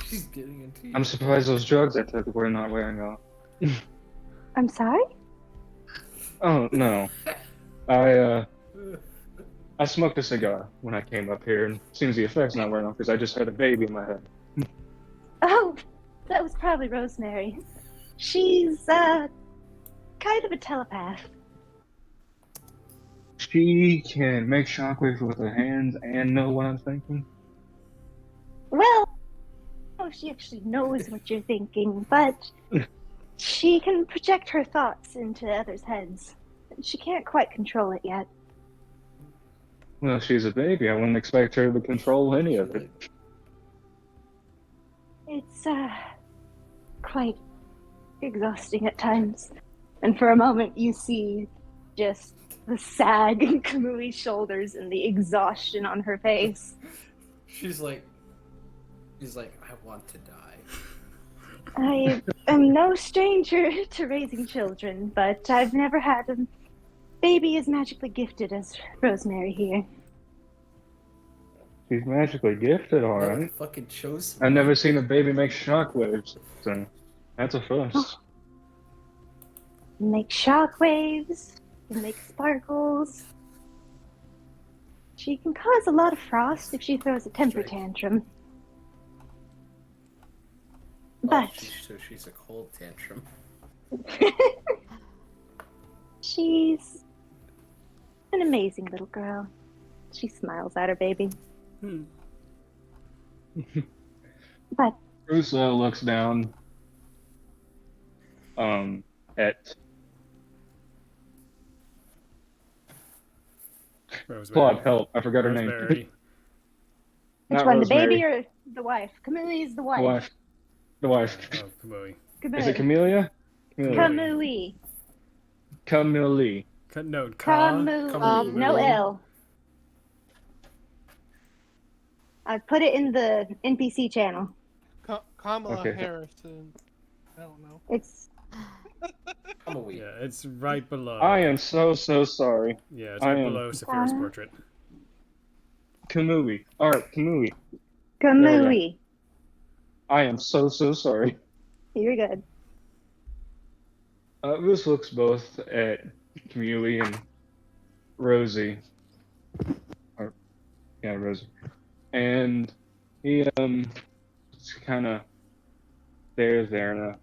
She's getting into you. I'm surprised those drugs I took were not wearing off. I'm sorry? Oh no, I smoked a cigar when I came up here, and seems the effect's not wearing off because I just had a baby in my head. Oh, that was probably Rosemary. She's, kind of a telepath. She can make shockwaves with her hands and know what I'm thinking. Well, oh, she actually knows what you're thinking, but she can project her thoughts into others' heads. She can't quite control it yet. Well, she's a baby. I wouldn't expect her to control any of it. It's, quite exhausting at times. And for a moment, you see just the sag in Kamui's shoulders and the exhaustion on her face. She's like, I want to die. I am no stranger to raising children, but I've never had a baby as magically gifted as Rosemary here. She's magically gifted, I alright. fucking chose. I've never seen a baby make shockwaves, so that's a first. Make shockwaves, make sparkles. She can cause a lot of frost if she throws a temper tantrum. But So she's a cold tantrum. she's an amazing little girl. She smiles at her baby. But Bruce looks down at Rosemary. Claude. Help, I forgot her name. Rosemary. which Not one, Rosemary. the baby or the wife? Kamui is the wife. The wife. Oh, Kamui. Kamui. Is it Camellia? Kamui. Camille. No, Kamui. No L. I put it in the NPC channel. Kamala Okay. Harris. I don't know. It's I'm a weak. Yeah, it's right below. I am so sorry. Yeah, it's I right am- below Saphira's portrait. Kamui. Alright, Kamui. Kamui. I am so sorry. You're good. Bruce looks both at Kamui and Rosie. Rosie. And he kind of stares there and a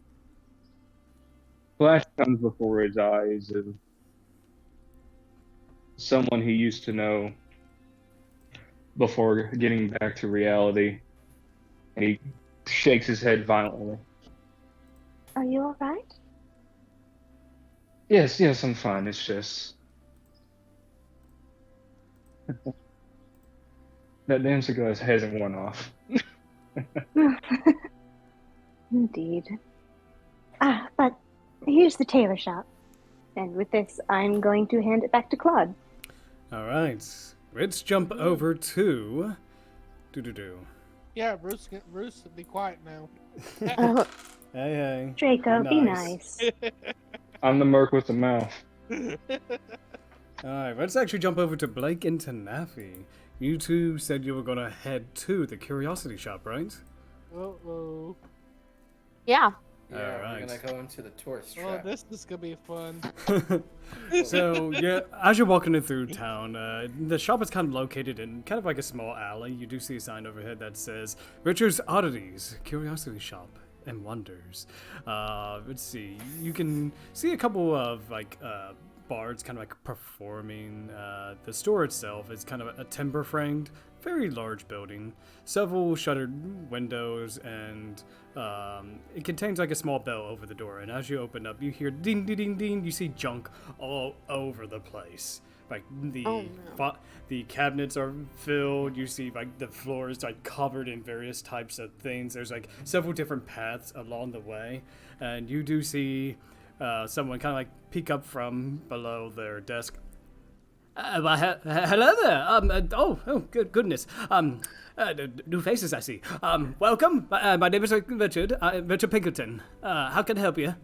flash comes before his eyes of someone he used to know before getting back to reality. And he shakes his head violently. Are you alright? Yes, I'm fine. It's just that dancer guy's hasn't worn off. Indeed. But here's the tailor shop. And with this, I'm going to hand it back to Claude. All right, let's jump over to. Yeah, Bruce, be quiet now. Oh, Hey. Draco, be nice. I'm the merc with the mouth. Alright, let's actually jump over to Blake and Tanafi. You two said you were gonna head to the curiosity shop, right? Uh-oh. Yeah. Yeah, Alright. we're gonna go into the tourist Oh, trap. this is gonna be fun. So, yeah, as you're walking through town, the shop is kind of located in kind of like a small alley. You do see a sign overhead that says, Richard's Oddities, Curiosity Shop and Wonders. Let's see, you can see a couple of, like, bards kind of like performing. The store itself is kind of a timber framed, very large building, several shuttered windows, and it contains like a small bell over the door. And as you open up, you hear ding ding ding ding. You see junk all over the place. Like the cabinets are filled. You see like the floor is like covered in various types of things. There's like several different paths along the way, and you do see someone kind of like peek up from below their desk. Hello there. Goodness. New faces I see. Welcome. My name is Richard. Richard Pinkerton. How can I help you?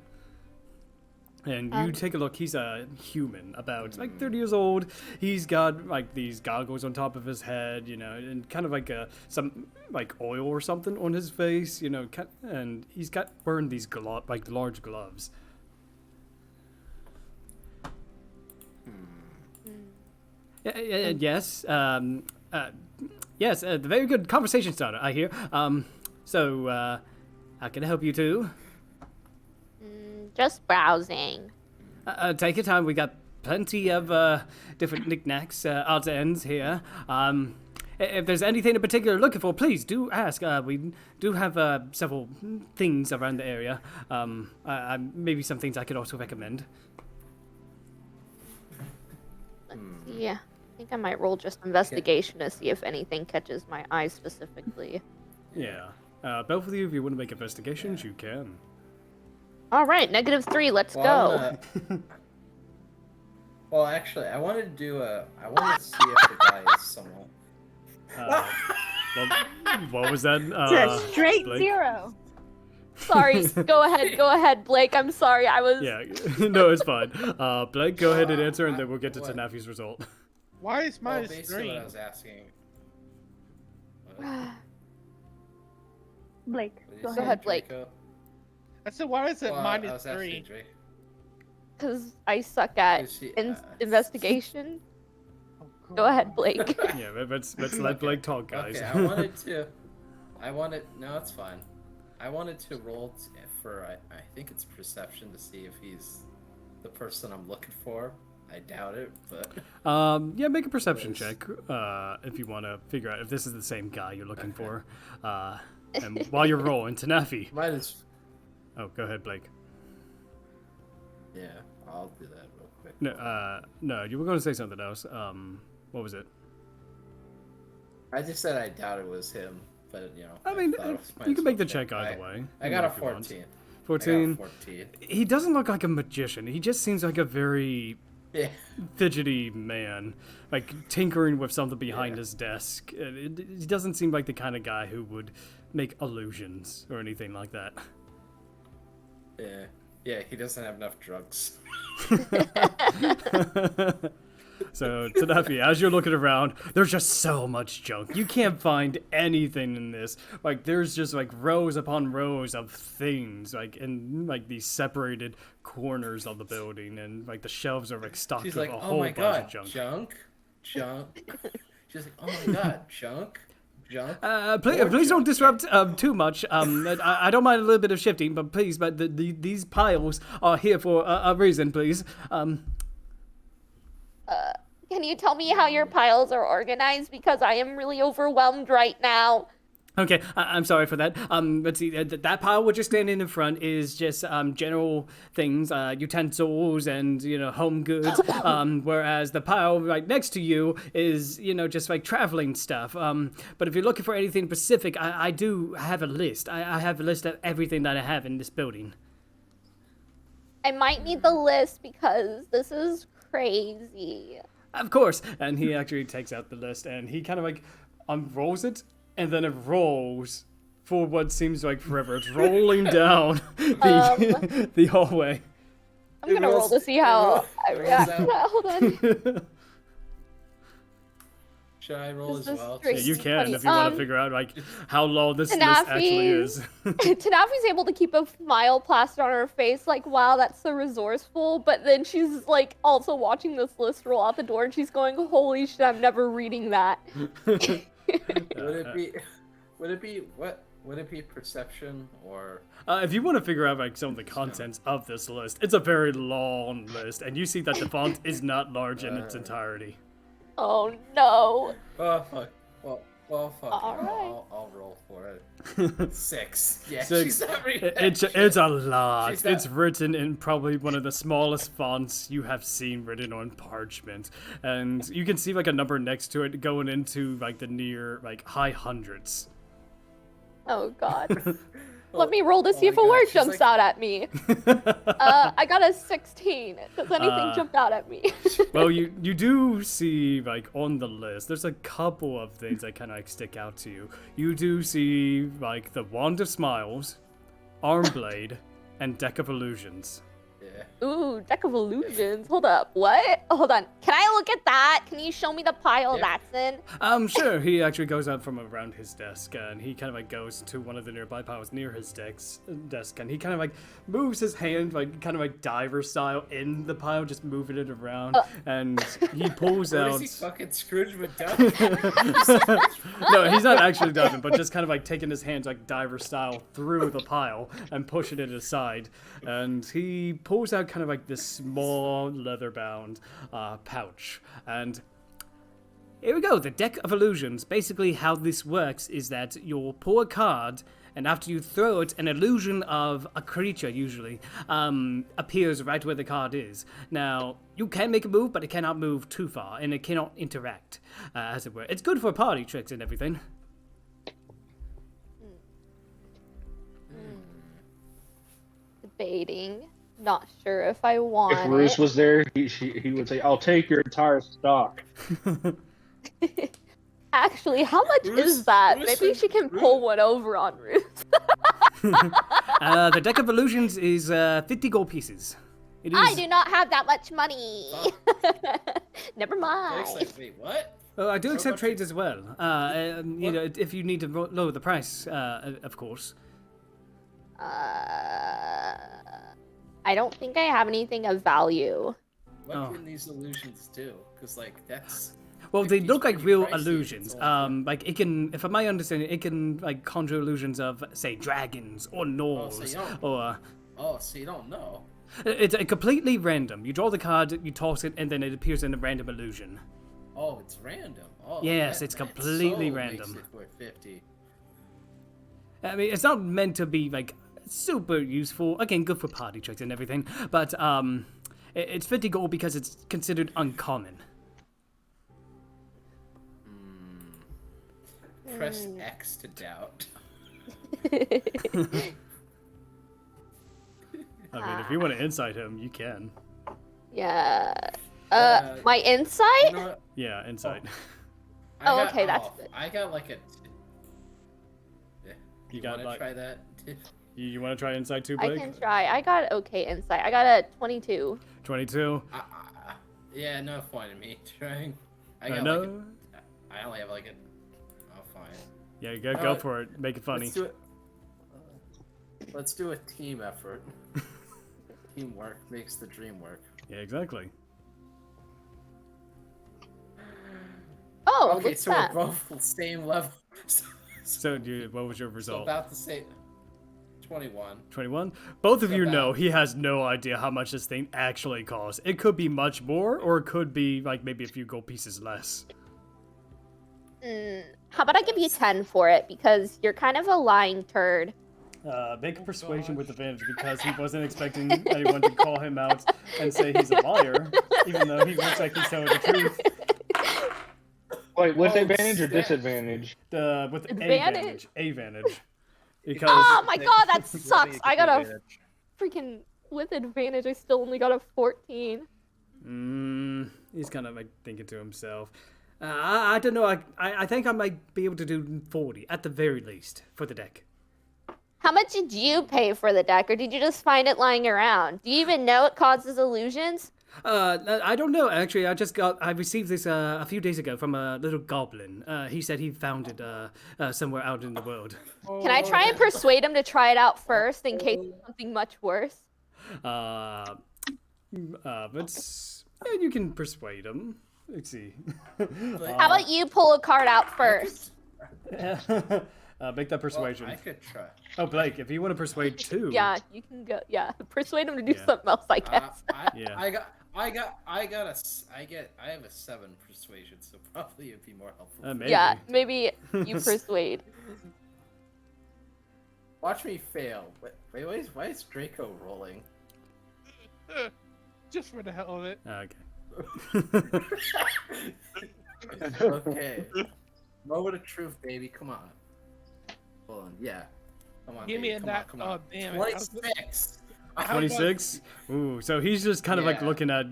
And you take a look. He's a human, about like 30 years old. He's got like these goggles on top of his head, you know, and kind of like some like oil or something on his face, you know, and he's got wearing these like large gloves. Yes. Yes. The very good conversation starter, I hear. So, how can I help you too? Just browsing. Take your time. We got plenty of different knickknacks, odds and ends here. If there's anything in particular you're looking for, please do ask. We do have several things around the area. Maybe some things I could also recommend. Yeah, I think I might roll just investigation to see if anything catches my eye specifically. Yeah. Both of you, if you want to make investigations, you can. All right, -3. Let's go. Well, actually, I wanted to do I wanted to see if the guy is someone. What was that? It's a straight Blake? 0. Sorry, go ahead, Blake. I'm sorry, I was... Yeah, no, it's fine. Blake, go ahead and answer, and then we'll get to Tanafi's result. Why is mine Basically what I green? was asking. Blake, Go ahead, Blake. I said, why is it I minus was asking 3? Drake. Because I suck at investigation. Oh, God. Go ahead, Blake. Yeah, let's let Blake talk, guys. Okay, no, it's fine. I wanted to roll for, I think it's perception to see if he's the person I'm looking for. I doubt it, but... Yeah, make a perception check if you want to figure out if this is the same guy you're looking for. And while you're rolling, Tanafi. Might as... Oh, go ahead, Blake. Yeah, I'll do that real quick. No, you were going to say something else. What was it? I just said I doubt it was him, but, you know... I mean, you can make the check either either way. I got a 14. 14? I got a 14. He doesn't look like a magician. He just seems like a very... Yeah. fidgety man, like tinkering with something behind his desk. He doesn't seem like the kind of guy who would make illusions or anything like that. Yeah, he doesn't have enough drugs. So, Tanafi, as you're looking around, there's just so much junk. You can't find anything in this. Like, there's just, like, rows upon rows of things, like, in, like, these separated corners of the building, and, like, the shelves are, like, stocked She's with like, a oh whole my bunch god, of junk. junk. She's like, oh my god, junk. Please don't disrupt too much. I don't mind a little bit of shifting, but please, these piles are here for a reason, please. Can you tell me how your piles are organized? Because I am really overwhelmed right now. Okay, I'm sorry for that. Let's see. That pile we're just standing in front is just general things, utensils and home goods. Whereas the pile right next to you is just like traveling stuff. But if you're looking for anything specific, I do have a list. I have a list of everything that I have in this building. I might need the list because this is crazy. Of course. And he actually takes out the list and he kind of like unrolls it. And then it rolls for what seems like forever. It's rolling down the hallway. I'm gonna roll to see how I react to that. Hold on. Should I roll This as is well? straight. Yeah, you can if you want to figure out like how long this list actually is. Tanafi's able to keep a smile plastered on her face, like, wow, that's so resourceful. But then she's like also watching this list roll out the door, and she's going, "Holy shit, I'm never reading that." Would it be perception or If you want to figure out like some of the contents of this list, it's a very long list, and you see that the font is not large in its entirety. Oh no. oh fuck well fuck All right. I'll roll for it. 6. Yeah, 6. she's not reading It's a lot. She's not- It's written in probably one of the smallest fonts you have seen written on parchment, and you can see like a number next to it going into like the near like high hundreds. Oh god. Let me roll to see my if a God, word she's jumps like- out at me. I got a 16. Does anything jump out at me? Well, you do see like on the list, there's a couple of things that kind of like stick out to you. You do see like the Wand of Smiles, Arm Blade, and Deck of Illusions. Yeah. Ooh, Deck of Illusions. Hold up. What? Hold on. Can I look at that? Can you show me the pile Yeah. that's in? Sure. He actually goes out from around his desk, and he kind of like goes to one of the nearby piles near his desk, and he kind of like moves his hand like kind of like diver style in the pile, just moving it around, and he pulls What out. is he fucking Scrooge McDuck? No, he's not actually diving, but just kind of like taking his hands like diver style through the pile and pushing it aside, and he pulls out kind of like this small leather-bound pouch, and here we go. The Deck of Illusions. Basically, how this works is that you'll pull a card, and after you throw it, an illusion of a creature usually appears right where the card is. Now, you can make a move, but it cannot move too far, and it cannot interact, as it were. It's good for party tricks and everything. Debating. Not sure if I want If Roos it. was there, he would say, "I'll take your entire stock." Actually, how much is that? Maybe she can pull one over on Ruth. The Deck of Illusions is 50 gold pieces. It is. I do not have that much money. Never mind. Wait, what? Oh, I do accept much trades as well. You know, if you need to lower the price, of course. I don't think I have anything of value. What can these illusions do? Because like that's. Well, they 50's look like pretty real pricey, illusions. it's all- Like it can, if my understanding, it can like conjure illusions of, say, dragons or gnolls, you don't- or. So you don't know. It's completely random. You draw the card, you toss it, and then it appears in a random illusion. Oh, it's random. Oh, Yes, that- it's that completely so random. Makes it worth 50. I mean, it's not meant to be like super useful. Again, good for party tricks and everything. But it's 50 gold because it's considered uncommon. Press X to doubt. I mean, if you want to insight him, you can. Yeah. Uh, My insight? You know what? Yeah, insight. Oh, okay, that's good. I got like a. You got wanna like. try that? You want to try insight too, I Blake? can try. I got okay insight. I got a 22. 22. Yeah, no point in me trying. I got No. like I only have like a. Oh, fine. Yeah, you gotta go for it. Make it funny. Let's do it. Let's do a team effort. Teamwork makes the dream work. Yeah, exactly. Oh, Okay, what's so that? we're both the same level. So, what was your So result? about the same. 21. 21? Both of you About- know he has no idea how much this thing actually costs. It could be much more, or it could be like maybe a few gold pieces less. How about I give you 10 for it because you're kind of a lying turd. Make a persuasion with advantage because he wasn't expecting anyone to call him out and say he's a liar, even though he looks like he's telling the truth. Wait, with advantage or disadvantage? With Advantage. Advantage. Because Oh my god, that If you let me, sucks. it I gives got you a advantage. freaking with advantage. I still only got a 14. He's kind of like thinking to himself. I don't know. I think I might be able to do 40 at the very least for the deck. How much did you pay for the deck, or did you just find it lying around? Do you even know it causes illusions? I don't know actually. I received this a few days ago from a little goblin. He said he found it somewhere out in the world. Can I try and persuade him to try it out first in case it's something much worse? But you can persuade him. Let's see. How about you pull a card out first? Make that persuasion. I could try. Oh, Blake, if you want to persuade two. Yeah, you can go. Yeah, persuade him to do something else, I guess. I have a 7 persuasion, so probably it'd be more helpful. Maybe. Yeah, maybe you persuade. Watch me fail. Wait, why is Draco rolling? Just for the hell of it. Okay. Okay. Moment of truth, baby. Come on. Hold on. Yeah. Come on. Give me baby. that. Come on. Oh, damn it. 26. 26? Ooh, so he's just kind of like Yeah. looking at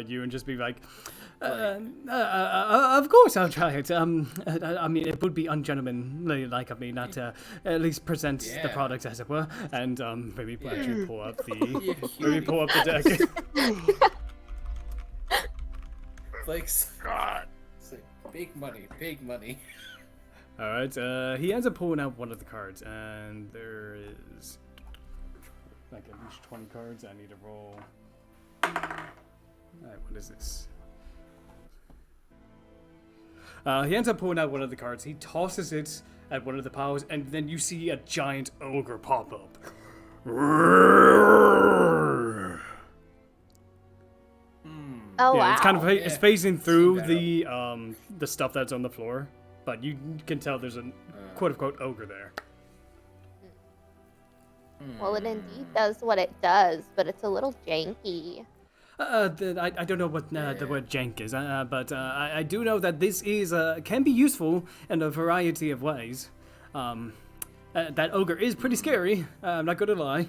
you and just be like, of course I'll try it. I mean, it would be ungentlemanly like of me not to at least present the product, as it were, and maybe actually pull up the deck. Like, God. Big money, big money. All right, he ends up pulling out one of the cards, and there is like at least 20 cards. I need to roll. All right, what is this? He ends up pulling out one of the cards. He tosses it at one of the piles, and then you see a giant ogre pop up. Oh, Yeah, wow. it's kind of it's phasing through the stuff that's on the floor, but you can tell there's a quote unquote ogre there. Well, it indeed does what it does, but it's a little janky. I don't know what the word jank is, but I do know that this is can be useful in a variety of ways. That ogre is pretty scary. I'm not gonna lie.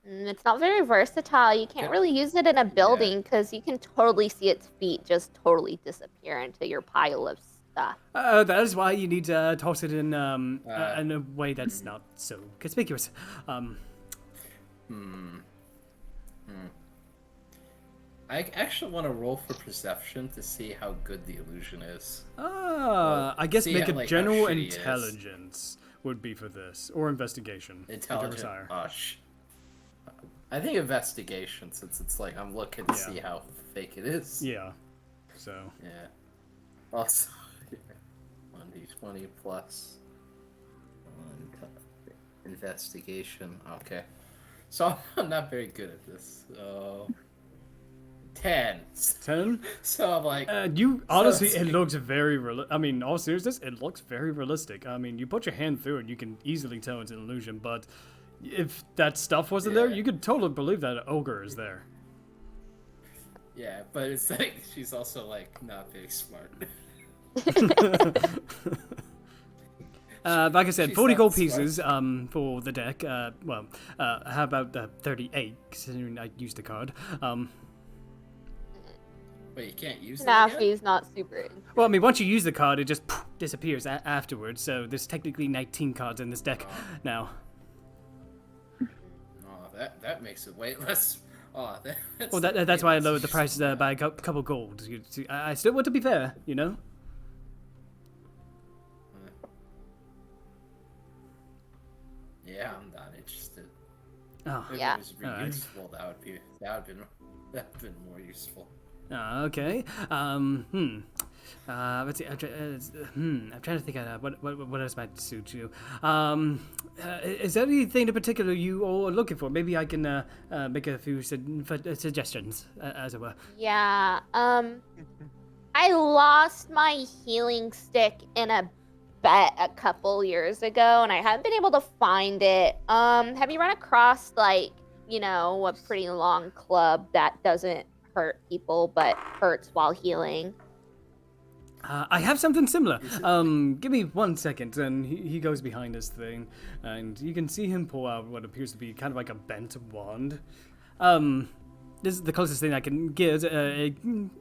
It's not very versatile. You can't really use it in a building because you can totally see its feet just totally disappear into your pile of stuff. That is why you need to toss it in a way that's not so conspicuous. I actually want to roll for perception to see how good the illusion is. I guess see make how, a like, how general shitty it is. intelligence would be for this, or investigation. Intelligent. Whichever's higher. I think investigation, since it's like I'm looking to see how fake it is. Yeah. So. Yeah. Also, 1d20 plus 1 investigation. Okay. So I'm not very good at this. So 10. 10? So I'm like. You honestly, it's it like- looks very. I mean, all seriousness, it looks very realistic. I mean, you put your hand through it, you can easily tell it's an illusion. But if that stuff wasn't there, you could totally believe that an ogre is there. Yeah, but it's like she's also like not very smart. Like I said, She's 40 not gold smart. pieces for the deck. How about 38, considering I used the card. Wait, you can't use it Nah, again? he's not super. Well, I mean, once you use the card, it just disappears afterwards. So there's technically 19 cards in this deck now. Oh, that makes it way less. Oh, that's Well, that's why I lowered the price by a couple gold. I still want to be fair, you know? Yeah, I'm not interested. Oh. If Yeah. it was reusable, that would have been more useful. Okay. Let's see. I'm trying to think of what else might suit you. Is there anything in particular you all are looking for? Maybe I can make a few suggestions, as it were. Yeah. I lost my healing stick in a bet a couple years ago, and I haven't been able to find it. Have you run across like, a pretty long club that doesn't hurt people but hurts while healing? I have something similar. Give me 1 second, and he goes behind this thing, and you can see him pull out what appears to be kind of like a bent wand. This is the closest thing I can get. It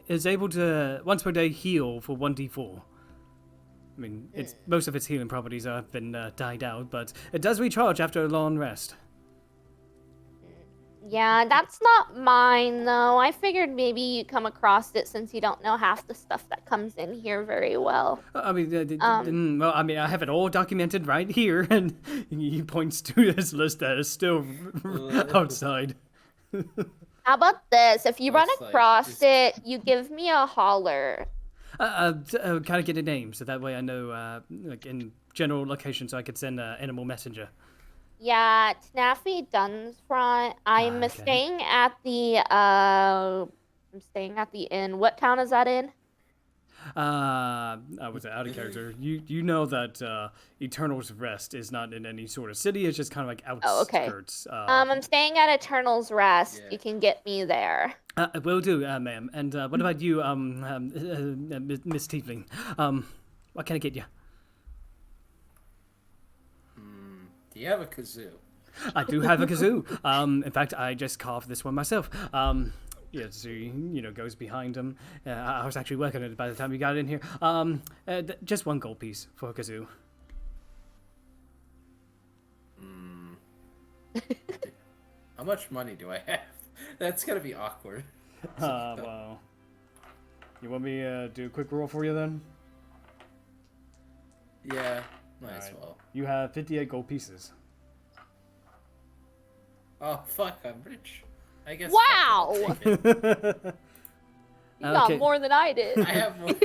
is able to once per day heal for 1d4. I mean, most of its healing properties have been died out, but it does recharge after a long rest. Yeah, that's not mine, though. I figured maybe you'd come across it since you don't know half the stuff that comes in here very well. I mean, I have it all documented right here, and he points to this list that is still outside. How about this? If you run Looks like across just- it, you give me a holler. Kind of get a name, so that way I know, like in general location, so I could send an animal messenger. Yeah, Snaffy Dunsfront. I'm Okay. staying at the inn. What town is that in? I was out of character. You know that Eternal's Rest is not in any sort of city. It's just kind of like outskirts. Oh, okay. I'm staying at Eternal's Rest. Yeah. You can get me there. Will do, ma'am. And what about you, Miss Tiefling? What can I get you? Do you have a kazoo? I do have a kazoo. In fact, I just carved this one myself. Yeah, so goes behind him. I was actually working on it by the time we got in here. Just 1 gold piece for a kazoo. How much money do I have? That's gonna be awkward. Well, you want me to do a quick roll for you then? Yeah, might as Alright. well. You have 58 gold pieces. Oh fuck, I'm rich. I guess. Wow! I'll take it. You got more than I did. I have more.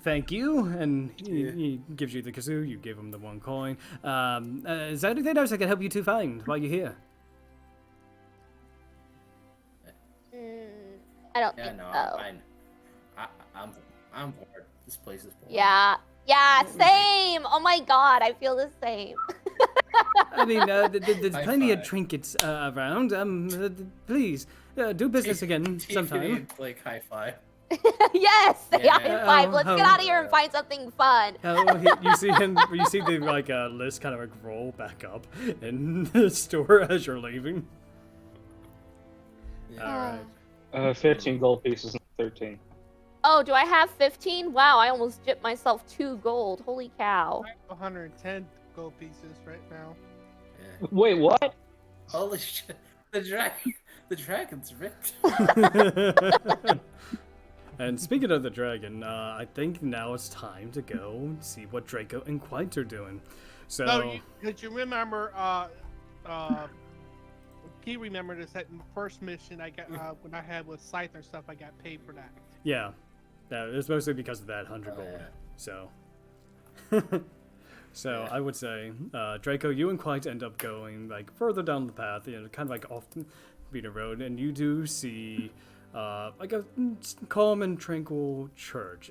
Thank you, and he gives you the kazoo. You give him the 1 coin. Is there anything else I can help you to find while you're here? I don't Yeah, think no, so. I'm fine. I'm bored. This place is boring. Yeah, same. Oh my god, I feel the same. I mean, there's High plenty of five. trinkets around. Please, do business again sometime. Like high five. Yes, say Yeah. high five. Let's get out of here and find something fun. You see him. You see the list kind of like roll back up in the store as you're leaving. Yeah. All right. 15 gold pieces and 13. Oh, do I have 15? Wow, I almost gypped myself 2 gold. Holy cow. I have 110 gold pieces right now. Yeah. Wait, what? Holy shit! The dragon's ripped. And speaking of the dragon, I think now it's time to go and see what Draco and Quite are doing. So, No, because you remember, Key remembered this at the first mission I got when I had with Scythe and stuff. I got paid for that. yeah, it's mostly because of that 100 Oh, gold. yeah. So, so I would say, Draco, you and Quite end up going like further down the path, kind of like off the beaten road, and you do see like a calm and tranquil church.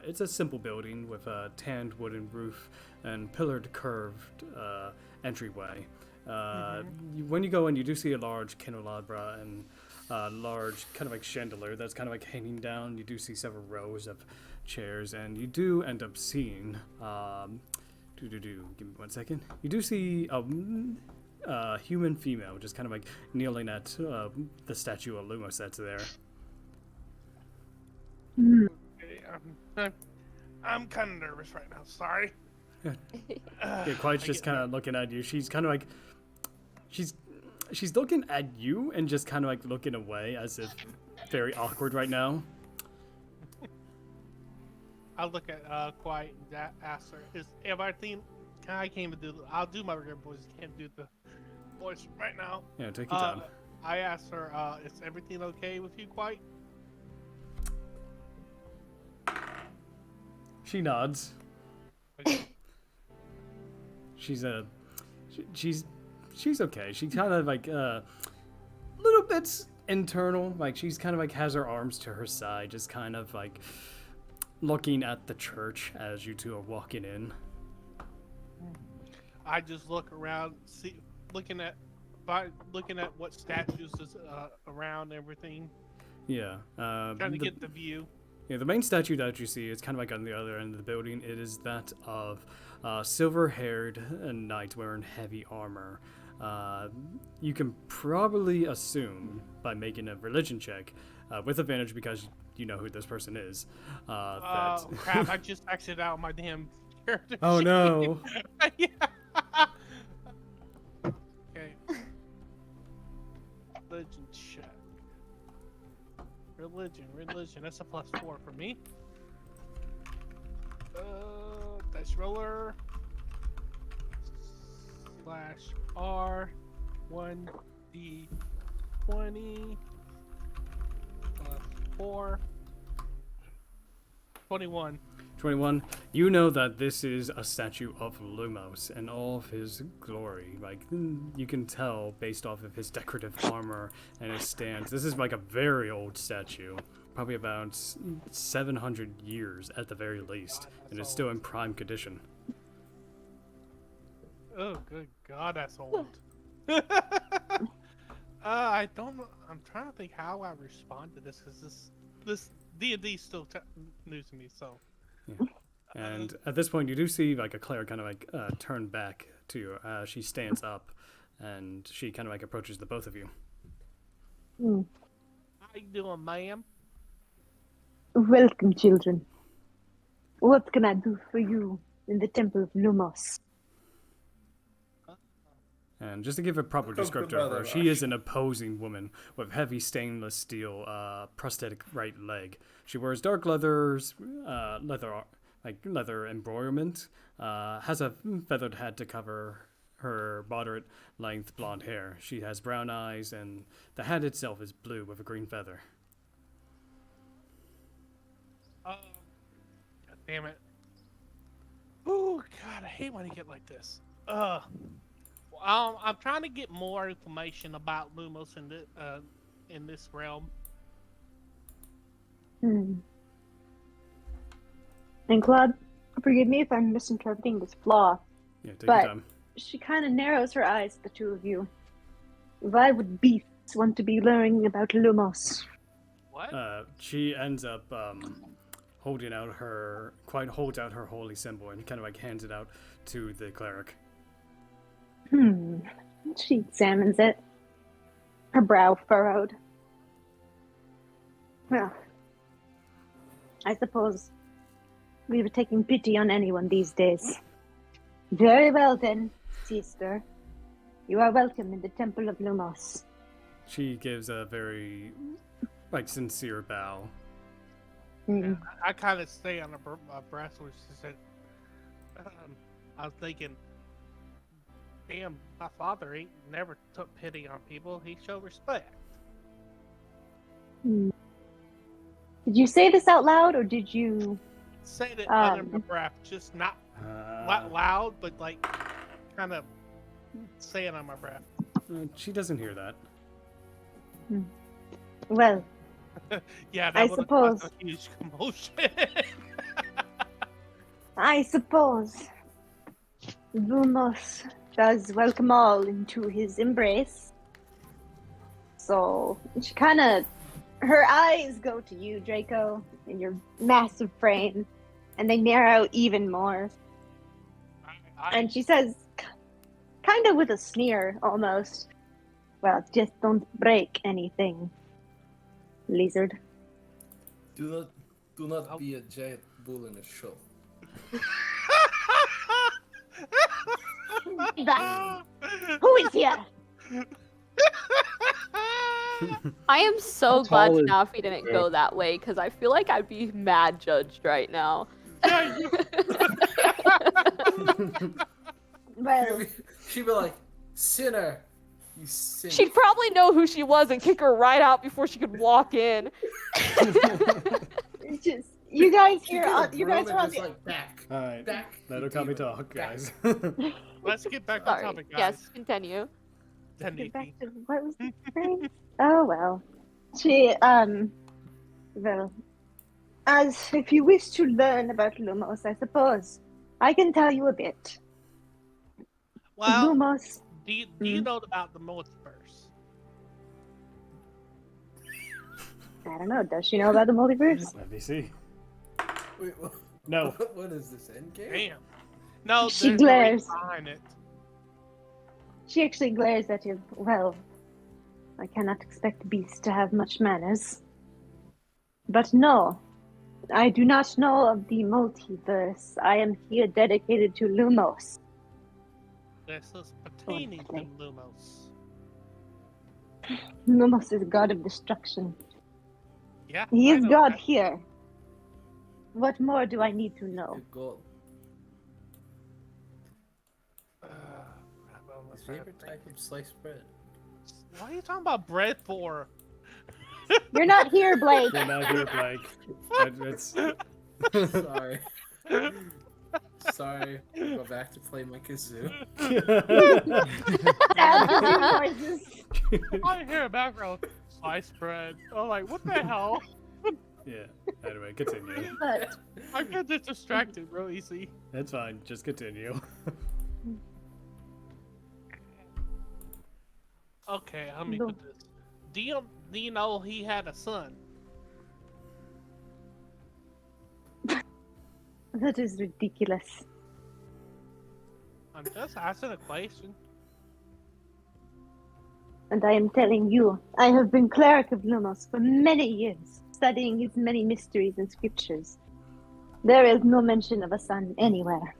It's a simple building with a tanned wooden roof and pillared curved entryway. When you go in, you do see a large candelabra and a large kind of like chandelier that's kind of like hanging down. You do see several rows of chairs, and you do end up seeing give me 1 second. You do see a human female just kind of like kneeling at the statue of Lumos that's there. Okay, I'm kind of nervous right now. Sorry. Yeah, Quite's just kind of looking at you. She's kind of like she's looking at you and just kind of like looking away as if very awkward right now. I'll look at Quiet and ask her, is everything, I can't even do, I'll do my regular voice, can't do the voice right now. Yeah, take your time. I asked her, is everything okay with you, Quiet? She nods. Okay. She's okay. She kind of like little bits internal. Like she's kind of like has her arms to her side, just kind of like looking at the church as you two are walking in. I just look around, looking at what statues is around everything. Yeah. Trying to get the view. Yeah, the main statue that you see is kind of like on the other end of the building. It is that of a silver-haired knight wearing heavy armor. You can probably assume by making a religion check with advantage because you know who this person is. Crap! I just exited out my damn character. Oh sheet. no! Yeah. Okay. Religion check. Religion. That's a +4 for me. Dice roller. /R 1d20 +4 21. 21. You know that this is a statue of Lumos and all of his glory. Like, you can tell based off of his decorative armor and his stance. This is like a very old statue. Probably about 700 years at the very least. And it's still in prime condition. Oh, good God, that's old. I don't know. I'm trying to think how I respond to this, because this D&D is still new to me, so. Yeah. And at this point, you do see like a cleric kind of like turn back to you. She stands up, and she kind of like approaches the both of you. How you doing, ma'am? Welcome, children. What can I do for you in the Temple of Lumos? And just to give a proper descriptor of her, she is an imposing woman with heavy stainless steel prosthetic right leg. She wears dark leather embroiderment, has a feathered hat to cover her moderate length blonde hair. She has brown eyes, and the hat itself is blue with a green feather. God damn it. Oh, God, I hate when you get like this. I'm trying to get more information about Lumos in this realm. And Claude, forgive me if I'm misinterpreting this flaw, Yeah, take but your time. she kind of narrows her eyes, the two of you. Why would beasts want to be learning about Lumos? What? She ends up holds out her holy symbol and kind of like hands it out to the cleric. She examines it, her brow furrowed. Well, I suppose we were taking pity on anyone these days. Very well then, sister. You are welcome in the Temple of Lumos. She gives a very sincere bow. Yeah, I kind of stay on my breath, which is that I was thinking, damn, my father never took pity on people. He showed respect. Did you say this out loud, or did you say it under my breath? Just not loud, but like kind of say it on my breath. She doesn't hear that. Well, yeah, that I would have suppose. caused a huge commotion. I suppose Lumos does welcome all into his embrace. So she kind of, her eyes go to you, Draco, and your massive frame, and they narrow even more. And she says, kind of with a sneer almost, well, just don't break anything, lizard. Do not be a giant bull in a show. Who is here? I am so glad Snaffy didn't go that way, because I feel like I'd be mad judged right now. Well, she'd be like, sinner, you sinner. She'd probably know who she was and kick her right out before she could walk in. You guys You here? get a You guys broom are on and just the. like back. All right, Back. let you Okami demon. talk, Back. guys. Let's get back on Sorry. topic, guys. Yes, continue. Get back Tenifi. to what was the phrase? Oh well. She well, as if you wish to learn about Lumos, I suppose I can tell you a bit. Well, Lumos. do you know about the multiverse? I don't know. Does she know about the multiverse? Let me see. Wait, what, No. What is this Endgame? Damn. No, She there's a reason glares. behind it. She actually glares at you. Well, I cannot expect beasts to have much manners. But no, I do not know of the multiverse. I am here dedicated to Lumos. This is pertaining to Lumos. Lumos is god of destruction. Yeah. He I is know god that. here. What more do I need to know? Good gold. His favorite type of sliced bread. What are you talking about bread for? You're not here, Blake. You're not here, Blake. It's Sorry. Sorry. I'll go back to play my kazoo. Sad kazoo noises. I hear a background sliced bread. I'm like, what the hell? yeah. Anyway, continue. But I get this distracted real easy. It's fine. Just continue. Okay, let me put this. Do you know he had a son? that is ridiculous. I'm just asking a question. And I am telling you, I have been cleric of Lumos for many years, studying his many mysteries and scriptures. There is no mention of a son anywhere.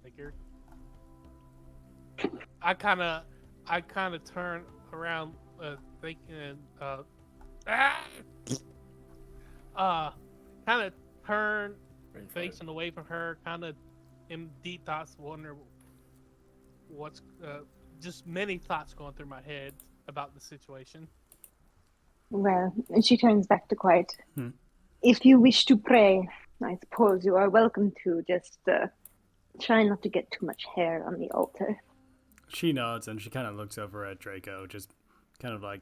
Figured. I kind of turn around, thinking, kind of turn, facing away from her, kind of in deep thoughts, wonder what's, just many thoughts going through my head about the situation. Well, and she turns back to quiet. Hmm. If you wish to pray, I suppose you are welcome to. Just try not to get too much hair on the altar. She nods and she kind of looks over at Draco, just kind of like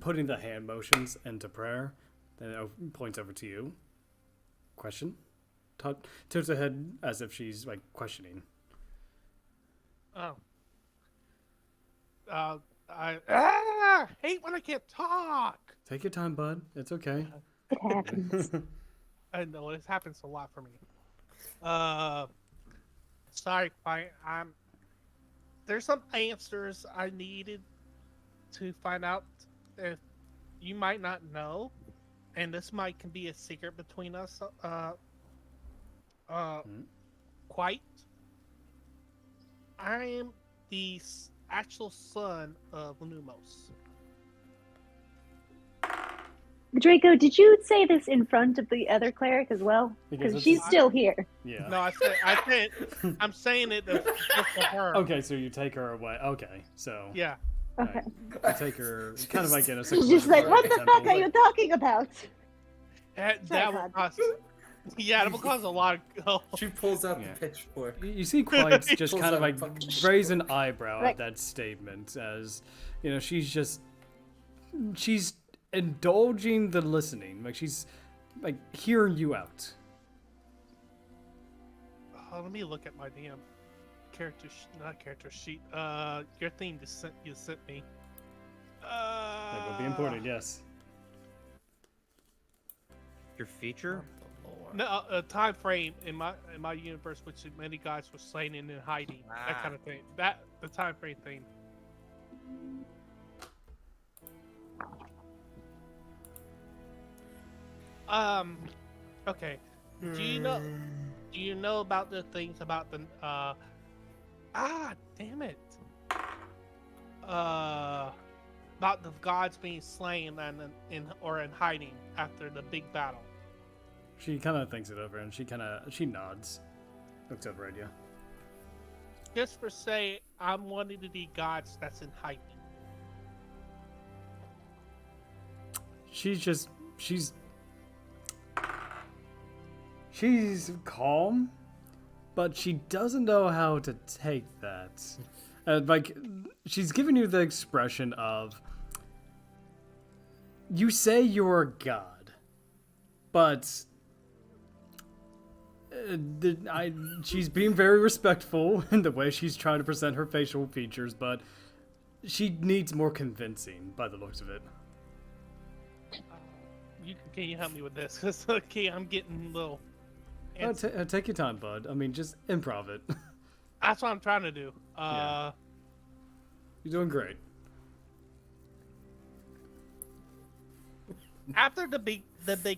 putting the hand motions into prayer. Then it points over to you. Question? Tilts her head as if she's like questioning. Oh. I hate when I can't talk. Take your time, bud. It's okay. It happens. I know this happens a lot for me. Sorry, client. There's some answers I needed to find out if you might not know, and this can be a secret between us. Quite. I am the actual son of Lumos. Draco, did you say this in front of the other cleric as well? Because she's still here. Yeah. No, I'm saying it just for her. Okay, so you take her away. Okay, so. Yeah. Okay. You take her kind of like in a She's just like, what the fuck are you talking about? That will cause. Yeah, that will cause a lot of. She pulls out the pitchfork. You see Quiet's just Pulls kind of out a like fucking raise an eyebrow Like- at that statement, as you know, she's indulging the listening, like she's like hearing you out. Oh, let me look at my damn not character sheet. Your thing you sent me. That would be important, yes. Your feature? No, a time frame in my universe, which many guys were slain and in hiding, that kind of thing. The time frame thing. Okay. Do you know about the things about the damn it. About the gods being slain and in hiding after the big battle. She kind of thinks it over and she nods, looks over at you. Just for say, I'm one of the gods that's in hiding. She's She's calm, but she doesn't know how to take that. Like, she's giving you the expression of, you say you're a god, but she's being very respectful in the way she's trying to present her facial features, but she needs more convincing by the looks of it. Can you help me with this? Because okay, I'm getting a little. Take your time, bud. I mean, just improv it. That's what I'm trying to do. Yeah. You're doing great. After the big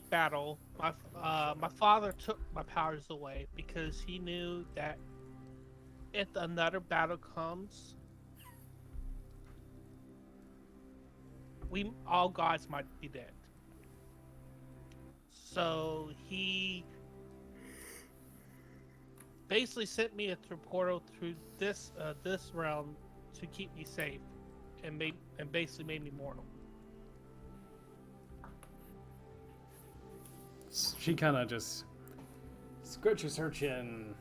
battle, my father took my powers away because he knew that if another battle comes, we all gods might be dead. So he basically sent me a portal through this realm to keep me safe, and basically made me mortal. She kind of just scratches her chin.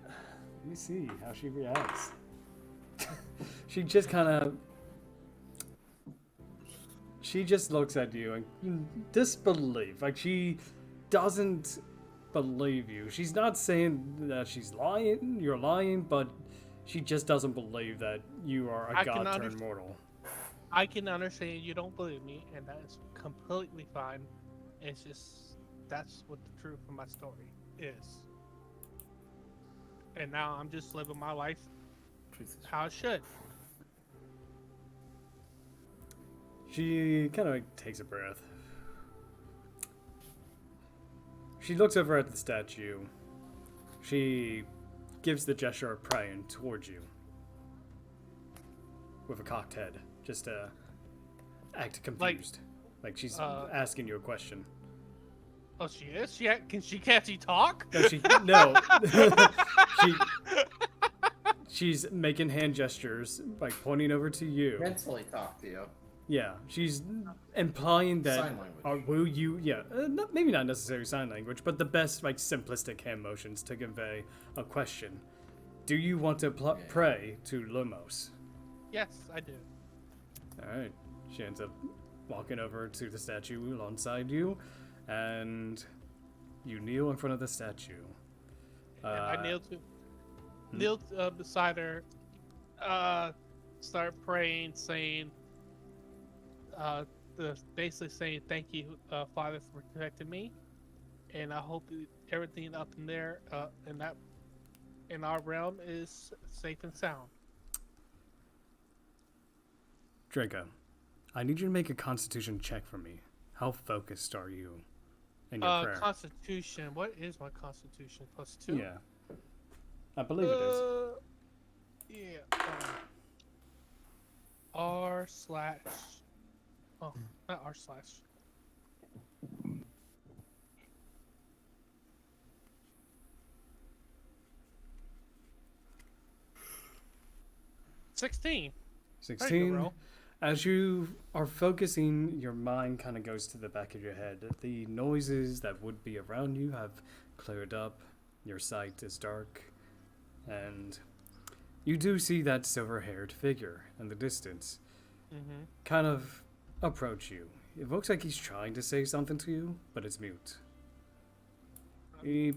Let me see how she reacts. She just kind of... She just looks at you in disbelief. Like, she doesn't believe you. She's not saying that she's lying, you're lying, but she just doesn't believe that you are a god turned mortal. I can understand you don't believe me, and that is completely fine. It's just, that's what the truth of my story is. And now I'm just living my life how it should. She kind of takes a breath. She looks over at the statue. She gives the gesture of praying towards you. With a cocked head. Just to act confused. Like she's asking you a question. Oh, she is? Can't she talk? No. She's making hand gestures, like pointing over to you. Mentally talk to you. Yeah, she's implying that. Sign language. Will you? Yeah, maybe not necessarily sign language, but the best like simplistic hand motions to convey a question. Do you want to pray to Lumos? Yes, I do. All right. She ends up walking over to the statue alongside you, and you kneel in front of the statue. I kneel beside her, start praying, saying, basically saying, "Thank you, Father, for protecting me, and I hope everything up in there, in our realm, is safe and sound." Draco, I need you to make a Constitution check for me. How focused are you in your prayer? Constitution. What is my Constitution? +2? Yeah. I believe it is. Yeah. R/. Oh, not R/. 16. 16. As you are focusing, your mind kind of goes to the back of your head. The noises that would be around you have cleared up. Your sight is dark. And you do see that silver-haired figure in the distance kind of approach you. It looks like he's trying to say something to you, but it's mute. Okay,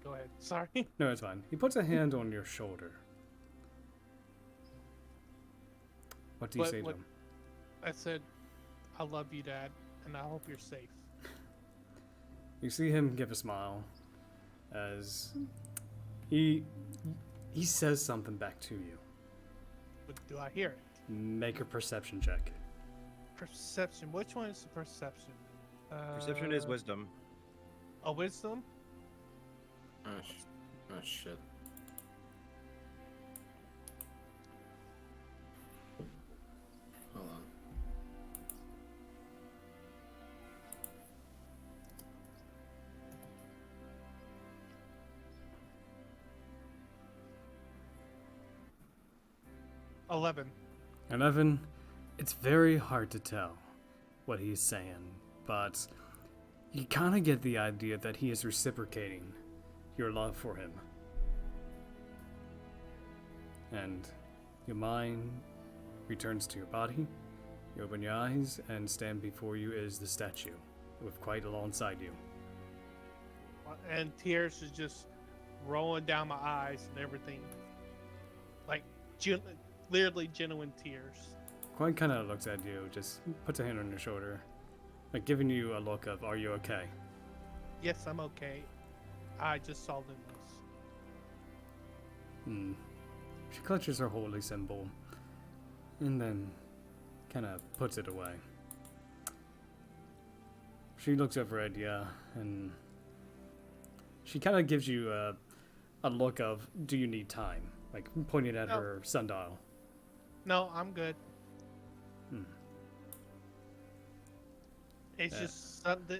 go ahead. Sorry. No, it's fine. He puts a hand on your shoulder. What do you say to him? I said, "I love you, Dad, and I hope you're safe." You see him give a smile as he says something back to you. But do I hear it? Make a perception check. Perception. Which one is the perception? Perception is wisdom. A wisdom? Oh shit. Hold on. $11. 11. It's very hard to tell what he's saying, but you kind of get the idea that he is reciprocating your love for him. And your mind returns to your body. You open your eyes, and stand before you is the statue, with quite alongside you. And tears is just rolling down my eyes and everything. Like, literally genuine tears. Quite kind of looks at you, just puts a hand on your shoulder, like giving you a look of, are you okay? Yes, I'm okay. I just saw the news. She clutches her holy symbol, and then kind of puts it away. She looks over at you, and she kind of gives you a look of, do you need time? Like, pointing at her sundial. No, I'm good. It's just something.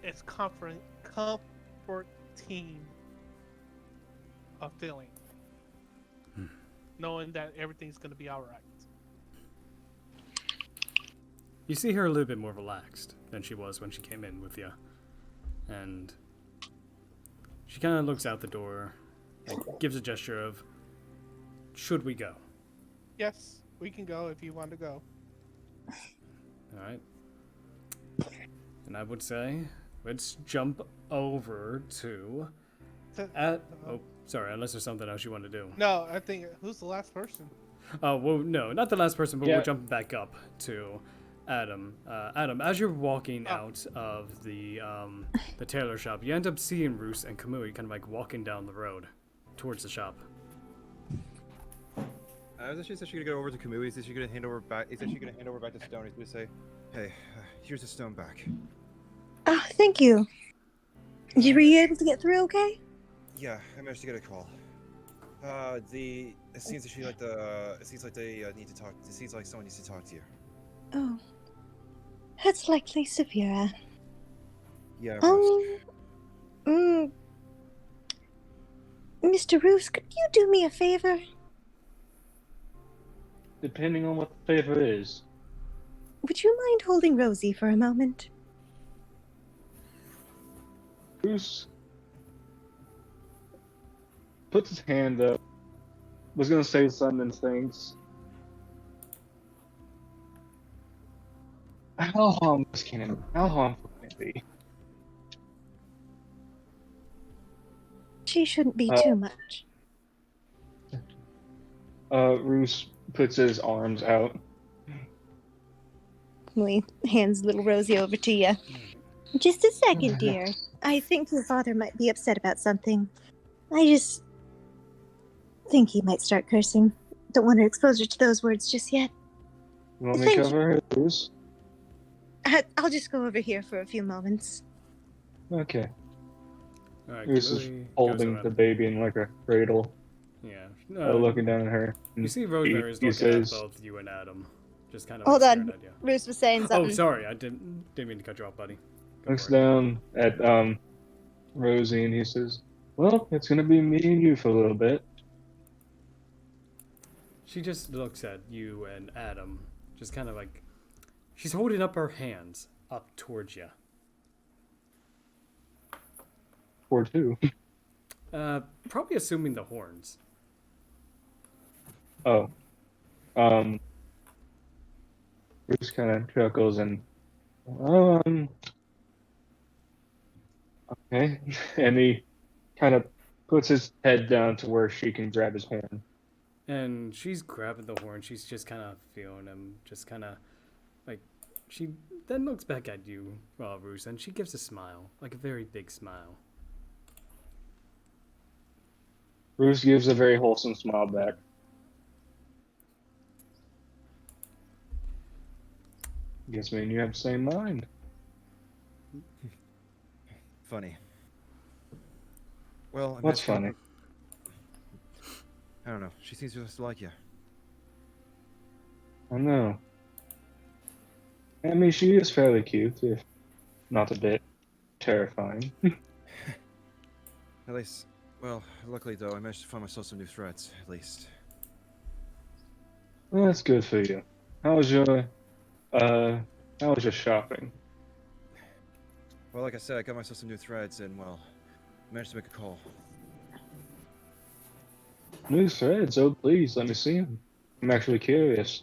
It's comforting a feeling, knowing that everything's gonna be all right. You see her a little bit more relaxed than she was when she came in with you, and she kind of looks out the door, and gives a gesture of, should we go? Yes, we can go if you want to go. All right. And I would say, let's jump over to... oh, sorry, unless there's something else you want to do. No, I think, who's the last person? Oh, well, no, not the last person, but Yeah. we're jumping back up to Adam. Adam, as you're walking out of the tailor shop, you end up seeing Roos and Kamui kind of like walking down the road towards the shop. I was actually gonna go over to Kamui. Is she gonna hand over back? Is she gonna hand over back the stone? He's gonna say, "Hey, here's the stone back." Oh, thank you. Were you able to get through okay? Yeah, I managed to get a call. It seems that it seems like they need to talk. It seems like someone needs to talk to you. Oh. That's likely Severa. Yeah. Mr. Roos, could you do me a favor? Depending on what the favor is. Would you mind holding Rosie for a moment? Bruce puts his hand up. Was gonna say something, thinks. How harmless can it? How harmful can it be? She shouldn't be too much. Roos puts his arms out. He hands little Rosie over to you. Just a second, dear. I think your father might be upset about something. I just think he might start cursing. Don't want to expose her to those words just yet. You want me to cover her, Roos? I'll just go over here for a few moments. Okay. All right, Roos is Kamui holding goes the around. baby in like a cradle, Yeah. looking down at her. You see Rosemary is He looking says, at both you and Adam. Just kind of Hold like on. staring at you. Roos was saying Oh, something. sorry, I didn't mean to cut you off, buddy. Go looks for it. down at Rosie and he says, "Well, it's gonna be me and you for a little bit." She just looks at you and Adam, just kind of like, she's holding up her hands up towards you. Or two. Probably assuming the horns. Oh. Bruce kind of chuckles and, okay. And he kind of puts his head down to where she can grab his horn. And she's grabbing the horn. She's just kind of feeling him. Just kind of like, she then looks back at you, Roos, and she gives a smile, like a very big smile. Bruce gives a very wholesome smile back. Guess me and you have the same mind. Funny. Well, What's funny? I don't know. She seems just to like you. I know. I mean, she is fairly cute, if not a bit terrifying. At least, well, luckily though, I managed to find myself some new threats. At least. Well, that's good for you. How was your shopping? Well, like I said, I got myself some new threads and, well, managed to make a call. New threads? Oh, please, let me see them. I'm actually curious.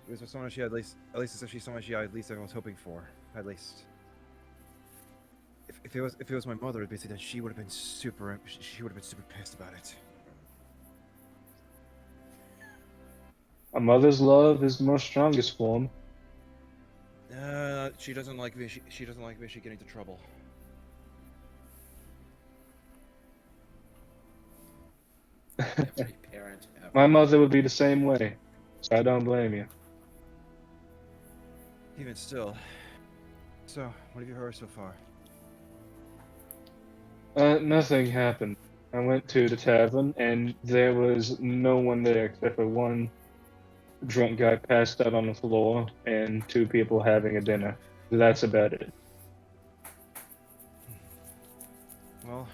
It was someone she had at least it's actually someone she had at least I was hoping for, at least. If it was my mother, basically, then she would have been super pissed about it. A mother's love is the most strongest form. She doesn't like me. She doesn't like me. She getting into trouble. Every parent ever. My mother would be the same way, so I don't blame you. Even still. So, what have you heard so far? Nothing happened. I went to the tavern, and there was no one there except for one drunk guy passed out on the floor, and 2 people having a dinner. That's about it. Well,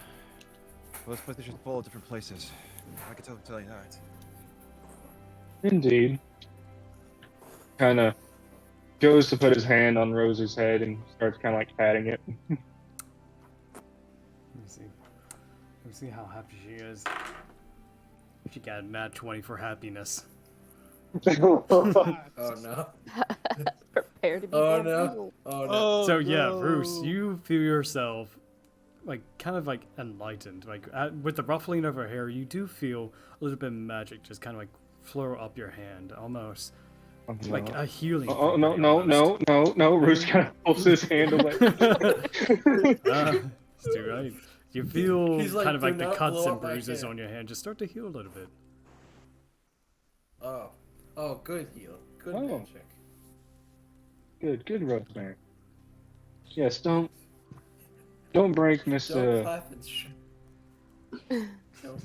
this place is just full of different places. I can tell you that. Indeed. Kinda goes to put his hand on Rose's head and starts kinda like patting it. Let me see. Let me see how happy she is. She got a nat 20 for happiness. Oh no. Prepare to be Oh bamboozled. no. Oh no. So yeah, Bruce, you feel yourself like kind of like enlightened. Like with the ruffling of her hair, you do feel a little bit of magic just kind of like flow up your hand, almost like a healing. Oh no property no almost. no! Roose kind of pulls his hand away. It's too right. You feel He's like, kind of "Do like the not cuts blow and up my bruises hand." on your hand just start to heal a little bit. Oh, good heal. Good Oh. magic. Good, Rosemary. Yes, don't break Don't Mr. clap and don't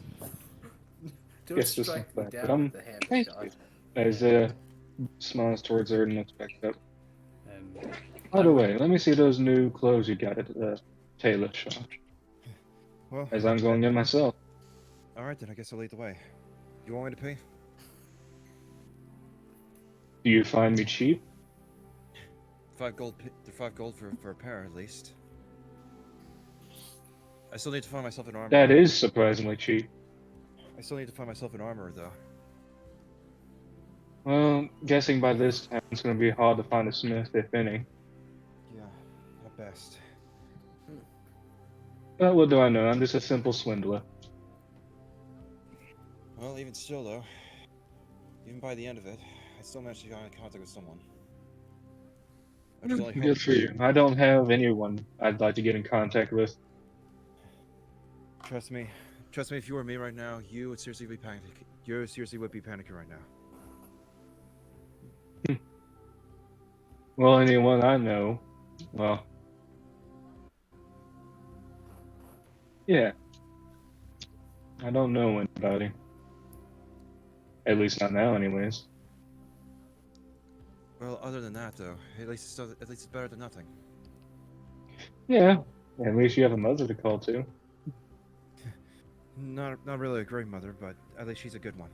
Yes, just strike like me that, but down with the hand thank shot. you. As smiles towards her and looks back up. And By the way, let me see those new clothes you got at the tailor shop. Well, As I'm going in myself. all right then. I guess I'll lead the way. You want me to pay? Do you find me cheap? 5 gold. They're 5 gold for a pair at least. I still need to find myself an armor. That is surprisingly cheap. I still need to find myself an armor though. Well, guessing by this time it's going to be hard to find a smith, if any. Yeah, at best. But what do I know? I'm just a simple swindler. Well, even still though, even by the end of it, I still managed to get in contact with someone. I just only Good hope. for you. I don't have anyone I'd like to get in contact with. Trust me, if you were me right now, you would seriously be panicking. You seriously would be panicking right now. Well, anyone I know, well, yeah. I don't know anybody. At least not now, anyways. Well, other than that though, at least it's better than nothing. Yeah. At least you have a mother to call to. Not really a great mother, but at least she's a good one.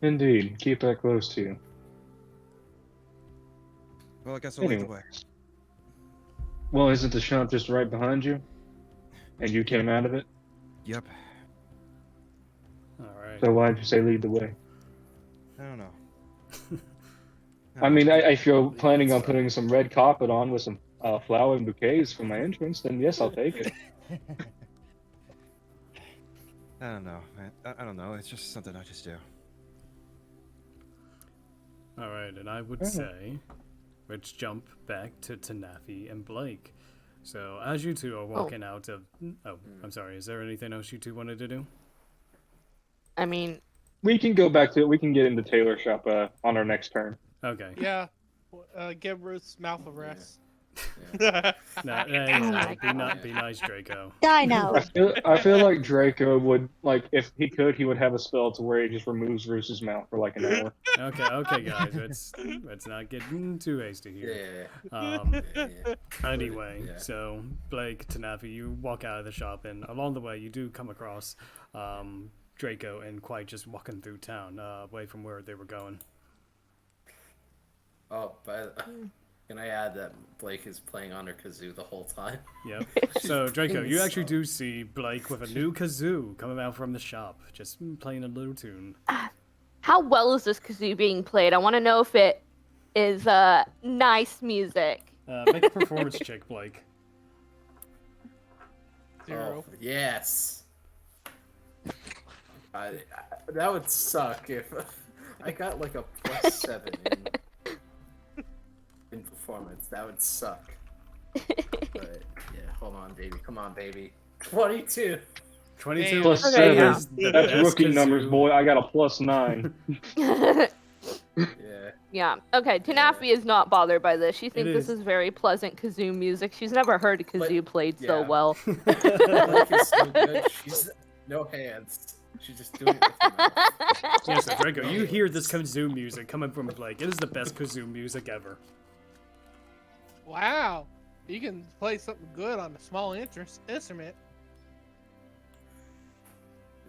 Indeed. Keep that close to you. Well, I guess I'll lead the Anyway. way. Well, isn't the shop just right behind you? And you came out of it? Yep. all right. So why'd you say lead the way? I don't know. I mean, if you're planning on putting some red carpet on with some flower and bouquets for my entrance, then yes, I'll take it. I don't know, man. I don't know. It's just something I just do. All right, and I would say, let's jump back to Tanafi and Blake. So as you two are walking out of, I'm sorry. Is there anything else you two wanted to do? I mean, We can go back to it. We can get into Taylor shop on our next turn. Okay. Yeah. Give Ruth's mouth a rest. No, my be nice, Draco. Dino. I feel like Draco would, like, if he could, he would have a spell to where he just removes Roos's mouth for like an hour. Okay, guys. Let's not get too hasty here. Anyway, Yeah. so Blake, Tanafi, you walk out of the shop, and along the way, you do come across Draco and Quite just walking through town, away from where they were going. Oh, Can I add that Blake is playing on her kazoo the whole time? Yep. So, Draco, playing you the actually song. do see Blake with a new kazoo coming out from the shop, just playing a little tune. How well is this kazoo being played? I want to know if it is nice music. Make a performance check, Blake. 0. Oh, yes. That would suck if I got like a +7 in performance. That would suck. But yeah, hold on, baby. Come on, baby. 22. 22 Plus Okay, 7. yeah. is the That's best rookie kazoo. numbers, boy. I got a +9. Yeah. Yeah. Okay. Tanafi is not bothered by this. She thinks this is. is very pleasant kazoo music. She's never heard a kazoo played so yeah. well. Blake is so good. She's no hands. She's just doing it with her mouth. Yeah, so Draco, you hear this kazoo music coming from Blake. It is the best kazoo music ever. Wow. You can play something good on a small instrument.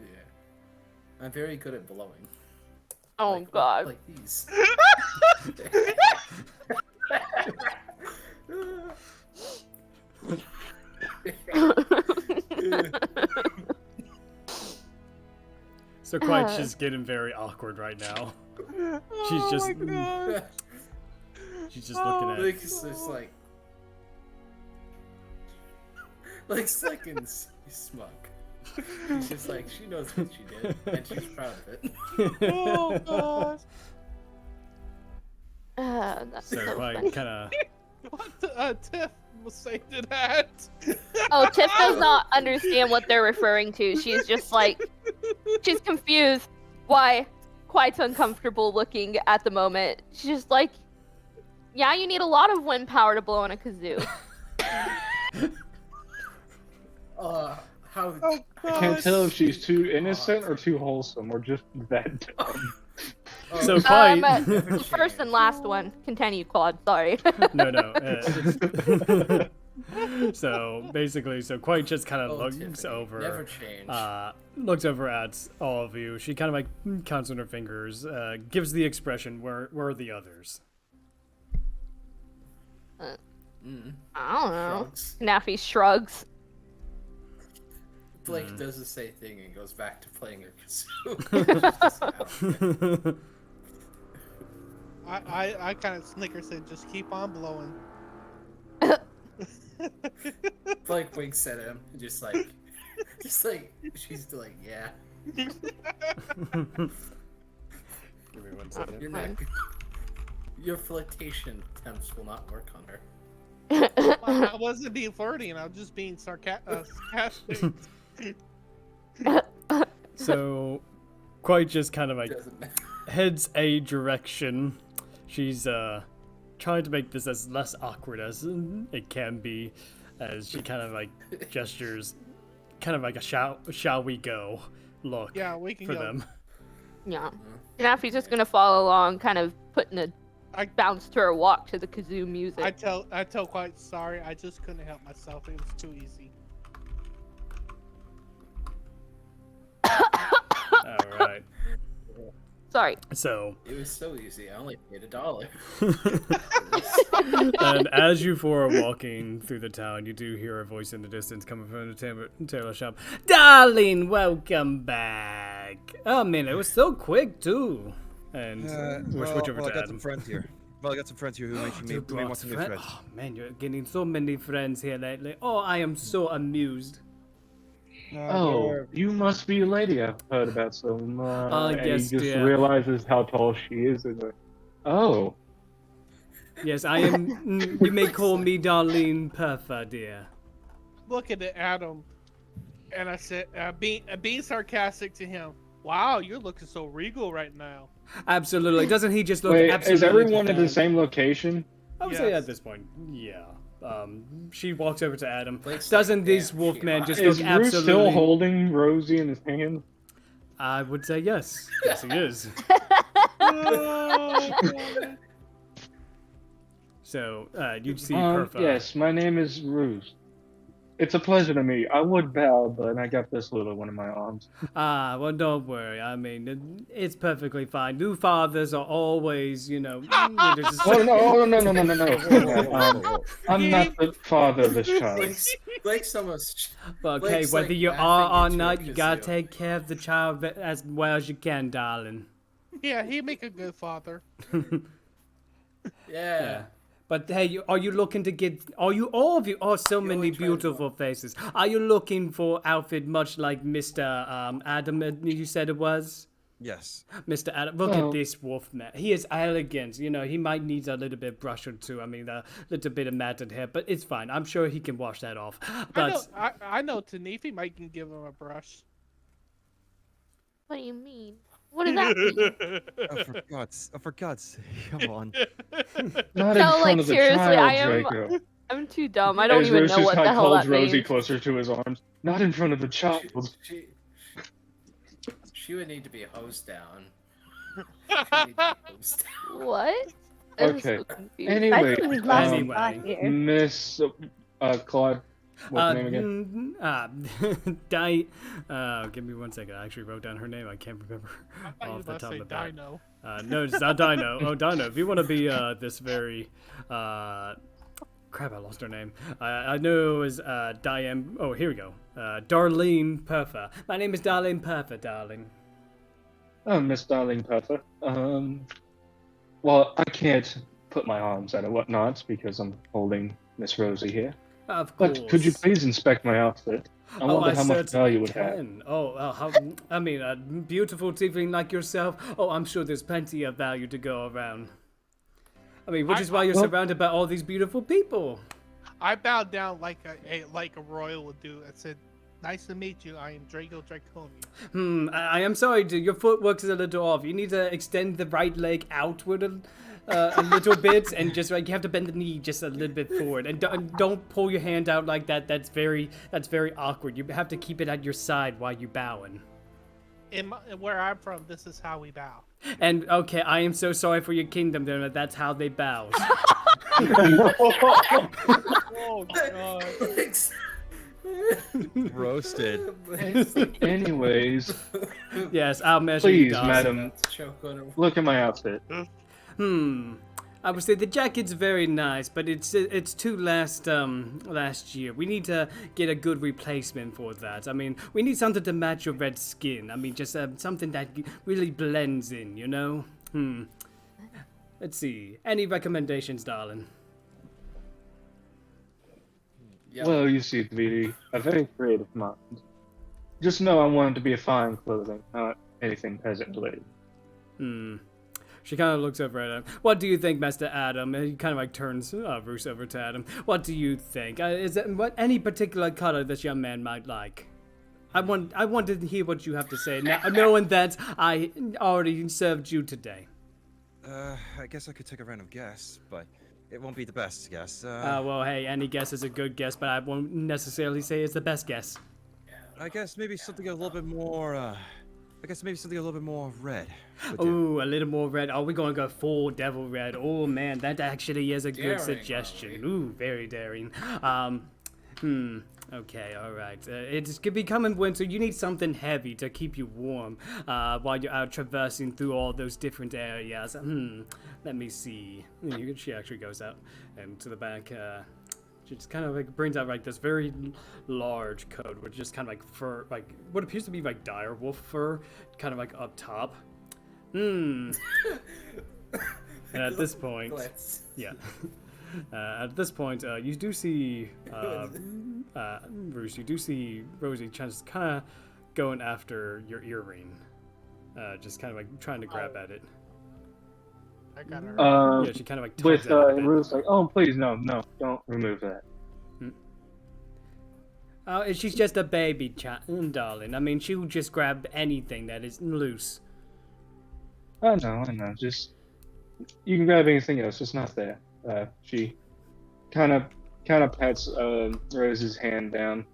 Yeah. I'm very good at blowing. Oh Like- God. Like these. So quite, she's getting very awkward right now. She's Oh just, my God. she's just looking at. Like it's just like second smug. She's just like she knows what she did and she's proud of it. Oh gosh. That's So so quite funny. kind of. What the, Tiff will say to that? Oh, Tiff does not understand what they're referring to. She's just like, she's confused. Why? Quite uncomfortable looking at the moment. She's just like, yeah, you need a lot of wind power to blow on a kazoo. How Oh I can't tell if gosh. she's too innocent or too wholesome or just that dumb. So quite. The first and last one. Continue, Claude. Sorry. No. So basically, so quite just kind of looks Tiffany, over. Never change. Looks over at all of you. She kind of like counts on her fingers, gives the expression, where are the others? I don't know. Shrugs. Naffy shrugs. Blake does the same thing and goes back to playing her kazoo. I kind of snicker said, just keep on blowing. Blake winks at him, just like she's like, yeah. Give me 1 second. You're not. Your flirtation attempts will not work on her. I wasn't being flirty, and I was just being sarcastic. So, quite just kind of like Doesn't matter. heads a direction. She's trying to make this as less awkward as it can be, as she kind of like gestures, kind of like a shall we go look Yeah, we can for go. them. Yeah. Naffy's just gonna follow along, kind of putting a bounce to her walk to the kazoo music. I tell quite sorry, I just couldn't help myself. It was too easy. All right. Sorry. So, It was so easy. I only paid $1. and as you four are walking through the town, you do hear a voice in the distance coming from the tailor shop. Darling, welcome back. Oh man, it was so quick too. And we'll switch over I to got Adam. some friends here. Well, I got some friends here who may You want brought some new friend- friends. Oh man, you're getting so many friends here lately. Oh, I am so amused. Oh, you must be a lady I've heard about some. And yes, he just dear. realizes how tall she is. And like, oh, Yes, I am. You may call me Darlene Perfα, dear. Looking at Adam, and I said, being sarcastic to him. Wow, you're looking so regal right now. Absolutely. Doesn't he just look wait, absolutely? is everyone at the fine? same location? I would say Yes. at this point, yeah. She walks over to Adam. Blake's Doesn't like, this "Damn, wolfman she just Is look Bruce absolutely? still holding Rosie in his hand? I would say yes. Yes, he is. So, you'd see Perfα. Yes, my name is Ruse. It's a pleasure to meet you. I would bow, but I got this little one in my arms. Well, don't worry. I mean, it's perfectly fine. New fathers are always, they're just... Oh no! I'm Yeah. not the father of this child. Blake's almost. Okay, Blake's, whether like, you laughing are or into not, a you gotta kazoo. take care of the child as well as you can, darling. Yeah, he'd make a good father. Yeah. But hey, are you looking to get? Are you all of you? Oh, so many only tried beautiful faces. Are you looking for outfit much like Mr. Adam? You said it was Yes. Mr. Adam. Look at this wolf man. He is elegant. He might need a little bit of brush or two. I mean, a little bit of matted hair, but it's fine. I'm sure he can wash that off. But I know Tanifi might can give him a brush. What do you mean? What does that mean? For God's sake, come on. Not in No, front like of the seriously, child, Draco. I'm too dumb. I don't As even Rosie know what the hell holds that Rosie means. closer to his arms. Not in front of the child. She would need to be hosed down. She would need to be hosed down. What? I'm Okay. so confused. Anyway, I think we've lost Anyway. a thought here. Miss Claude, what's her name again? Give me 1 second. I actually wrote down her name. I can't remember I thought you off were the about top to of say my head. Dino. No, it's not Dino. Oh, Dino, if you want to be this very crap, I lost her name. I know it was Diane. Oh, here we go. Darlene Puffer. My name is Darlene Puffer, darling. Oh, Miss Darling Puffer. Well, I can't put my arms out or whatnot because I'm holding Miss Rosie here. Of course. But could you please inspect my outfit? I wonder how much value it would have. can. I mean, a beautiful tiefling like yourself. Oh, I'm sure there's plenty of value to go around. I mean, which is why you're surrounded by all these beautiful people. I bowed down like a royal would do and said, "Nice to meet you. I am Draco Draconian." I am sorry, dude. Your footwork is a little off. You need to extend the right leg outward a little bit, and just like you have to bend the knee just a little bit forward, and don't pull your hand out like that. That's very awkward. You have to keep it at your side while you bowing. Where I'm from, this is how we bow. And okay, I am so sorry for your kingdom, then that's how they bow. Oh god. Roasted. Anyways, Yes, I'll measure you, please, darling. madam, look at my outfit. I would say the jacket's very nice, but it's too last year. We need to get a good replacement for that. I mean, we need something to match your red skin. I mean, just something that really blends in, you know? Let's see. Any recommendations, darling? Yep. Well, you see, Dvd, a very creative mind. Just know I want it to be a fine clothing, not anything peasant related. She kind of looks over at him. What do you think, Master Adam? And he kind of like turns Bruce over to Adam. What do you think? Is there any particular color this young man might like? I want to hear what you have to say, now, knowing that I already served you today. I guess I could take a random guess, but it won't be the best guess. Well, hey, any guess is a good guess, but I won't necessarily say it's the best guess. I guess maybe something a little bit more. Red. Ooh, a little more red. Oh, we're gonna go full devil red. Oh man, that actually is a good Daring, suggestion. Ooh, very daring. Okay, all right. It's becoming winter. You need something heavy to keep you warm while you're out traversing through all those different areas. Let me see. She actually goes out and to the back. She just kind of like brings out like this very large coat, which is kind of like fur, like what appears to be like dire wolf fur, kind of like up top. And at this point, yeah. At this point, you do see Bruce. You do see Rosie just kind of going after your earring, just kind of like trying to grab at it. I got her. Yeah, she kind of like With tugs at it a bit. Ruth's like, oh please no, don't remove that. Oh, she's just a baby, darling. I mean, she'll just grab anything that is loose. I know. Just you can grab anything else, just not there. She kind of pats Rose's hand down,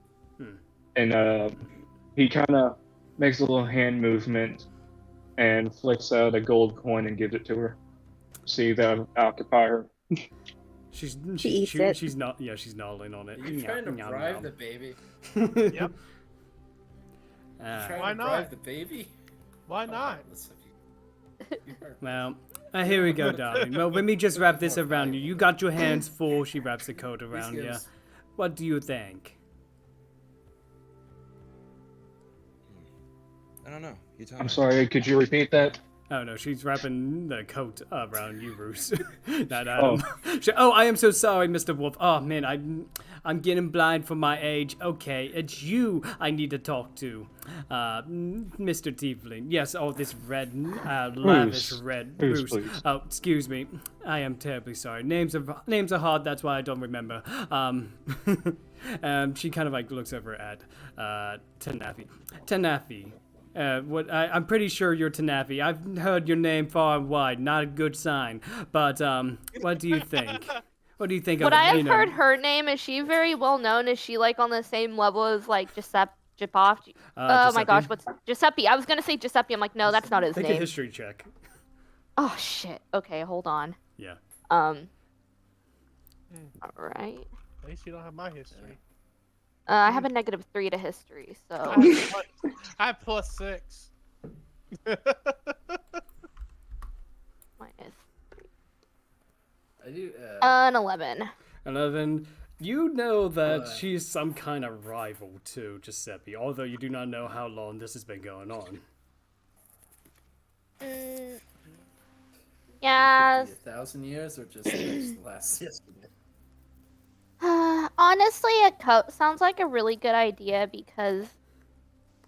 and he kind of makes a little hand movement and flicks out a gold coin and gives it to her. See, that'll occupy her. She eats it. She's not. Yeah, she's nodding on it. Are you trying to bribe the baby? Yep. Trying Why to not? bribe the baby? Why not? Well, here we go, darling. Well, let me just wrap this around you. You got your hands full. She wraps the coat around you. What do you think? I don't know. You tell I'm me. sorry, could you repeat that? Oh no, she's wrapping the coat around you, Roos. Not Adam. Oh, I am so sorry, Mr. Wolf. Oh man, I'm getting blind for my age. Okay, it's you I need to talk to, Mr. Tiefling. Yes, all this red, lavish red. Roos, Roos. please. Oh, excuse me. I am terribly sorry. Names are hard. That's why I don't remember. She kind of like looks over at Tanafi. Tanafi. I'm pretty sure you're Tanafi. I've heard your name far and wide. Not a good sign. But what do you think? What do you think Would of I have you know? heard her name? Is she very well known? Is she like on the same level as like Giuseppe? Oh my Giuseppe? gosh, what's Giuseppe? I was gonna say Giuseppe. I'm like, no, that's not his Make a name. history check. Oh shit. Okay, hold on. Yeah. All right. At least you don't have my history. I have a -3 to history, so. I have +6. Minus I do. an 11. 11. You know that she's some kind of rival to Giuseppe, although you do not know how long this has been going on. Yes. 1,000 years or just the last? Honestly, a coat sounds like a really good idea because,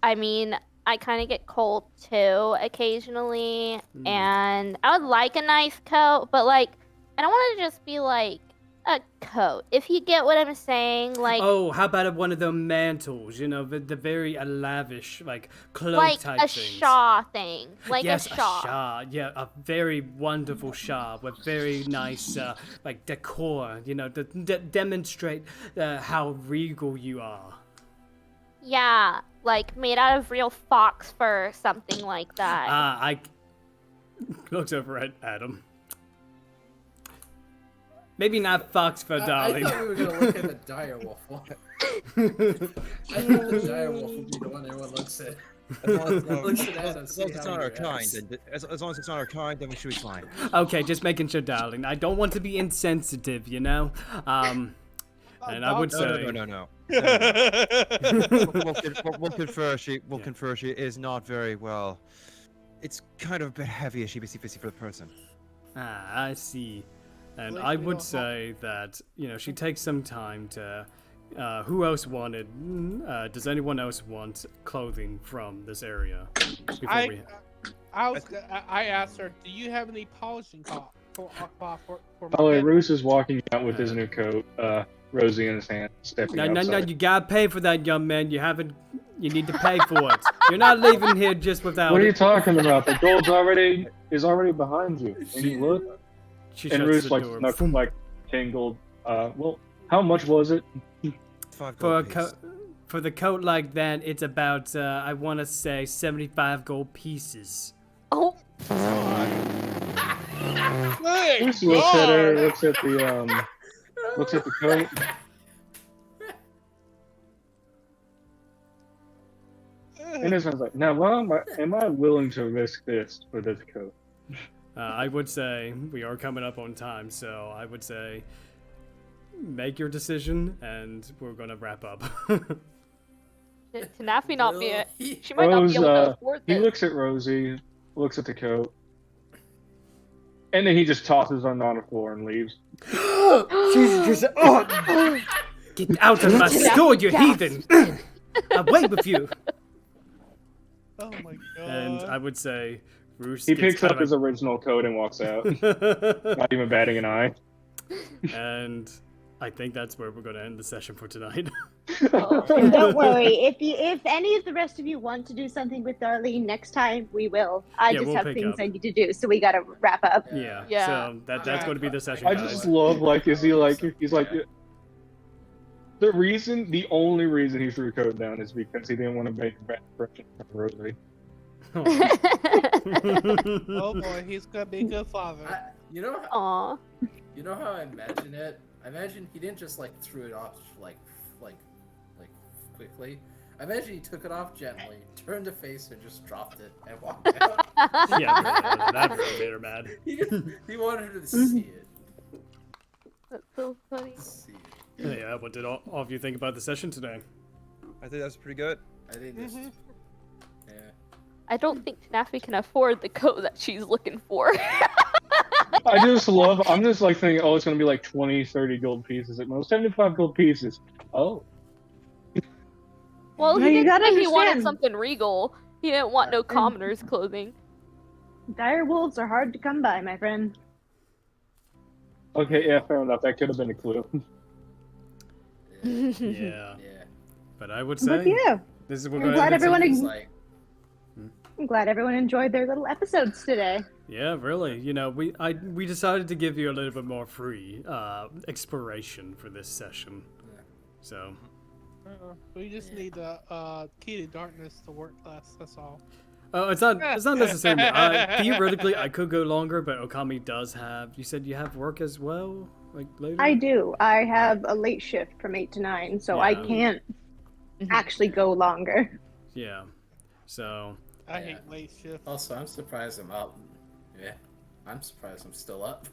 I mean, I kind of get cold too occasionally, and I would like a nice coat, but like, I don't want to just be like a coat. If you get what I'm saying, like. Oh, how about one of the mantles? You know, the very lavish, like cloak Like type a things. shawl thing. Like Yes, a shawl. shawl. Yeah, a very wonderful shawl with very nice, like decor. You know, to demonstrate how regal you are. Yeah, like made out of real fox fur, something like that. I looks over at Adam. Maybe not fox fur, darling. I thought we were gonna look at the dire wolf one. I thought the dire wolf would be the one everyone looks at. As long as it's not our kind, as long as it's not our kind, then we should be fine. Okay, just making sure, darling. I don't want to be insensitive, you know. And I would say No. We'll confer. We'll confer. She is not very well. It's kind of a bit heavy, as she for the person. I see. And Like, I we would don't say that, you know, she takes some time to. Who else wanted? Does anyone else want clothing from this area? Before I asked her, do you have any polishing cloth for By the way, Roos is walking out with his new coat, Rosie in his hand, stepping No, outside. you gotta pay for that, young man. You haven't. You need to pay for it. You're not leaving here just without What are you it. talking about? The gold's already behind you. And you look, She and shuts Roos the like door. snuck like 10 gold. Well, how much was it? 5 For a gold coat, for the coat like that, it's about I want to say 75 gold pieces. Oh. Roos looks at her, looks at the coat. And his man's like, now, am I willing to risk this for this coat? I would say we are coming up on time, so I would say make your decision, and we're gonna wrap up. Tanafi not be it. He- She might not be able to afford He this. looks at Rosie, looks at the coat, and then he just tosses her on the floor and leaves. Jesus, get out of my store, you heathen! Away with you! Oh my god. And I would say, Roos He gets picks kind up of his original coat and walks out, not even batting an eye. And I think that's where we're gonna end the session for tonight. And don't worry, if any of the rest of you want to do something with Darlene next time, we will. I Yeah, just we'll have pick things up. I need to do, so we gotta wrap up. Yeah. Yeah. So that's going to be the session, I guys. just love, like, he's like, the only reason he threw coat down is because he didn't want to make a bad impression of Rosie. Oh boy, he's gonna be a good father. You know, Aw. You know how I imagine it? I imagine he didn't just like threw it off like quickly. I imagine he took it off gently, turned to face her, just dropped it, and walked out. Yeah, that really made her mad. He wanted her to see it. That's so funny. See it. Yeah, what did all of you think about the session today? I think that's pretty good. I think this. Yeah. I don't think Tanafi can afford the coat that she's looking for. I'm just like thinking, oh, it's gonna be like 20, 30 gold pieces at most, 75 gold pieces. Oh. Well, No, he you did gotta say he wanted understand. something regal. He didn't want no commoner's clothing. Dire wolves are hard to come by, my friend. Okay, yeah, fair enough. That could have been a clue. Yeah. Yeah. But I would But say yeah, this is what I'm glad everyone. It's like, I'm glad everyone enjoyed their little episodes today. Yeah, really. You know, we decided to give you a little bit more free exploration for this session. Yeah. So We just need the key to darkness to work less. That's all. it's not necessarily theoretically I could go longer, but Okami does have, you said you have work as well, like later? I do. I have a late shift from 8 to 9, so I Yeah. can't actually go longer. Yeah. So I Yeah. hate late shift. also, I'm surprised I'm up. Yeah. I'm surprised I'm still up.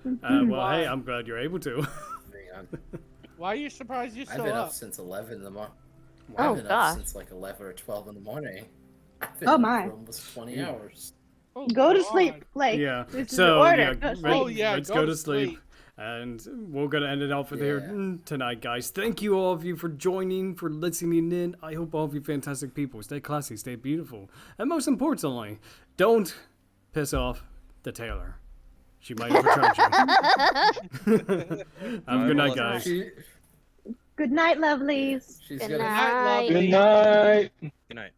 well, hey, I'm glad you're able to. I mean, Why are you surprised you're I've still been up? up since 11 in the morning. Oh, I've been gosh. up since like 11 or 12 in the morning. I've been Oh, up my. for almost 20 hours. Oh, Go to God. sleep, Blake. Yeah. This is So the order. yeah, Go to let, sleep. Oh, yeah, let's go go to to sleep. sleep. And we're gonna end it off with here Yeah. tonight, guys. Thank you all of you for joining, for listening in. I hope all of you fantastic people stay classy, stay beautiful, and most importantly, don't piss off the tailor. She might overcharge you. Have a good night, guys. Good night, lovelies. She's Good gonna night. Good night. Good night.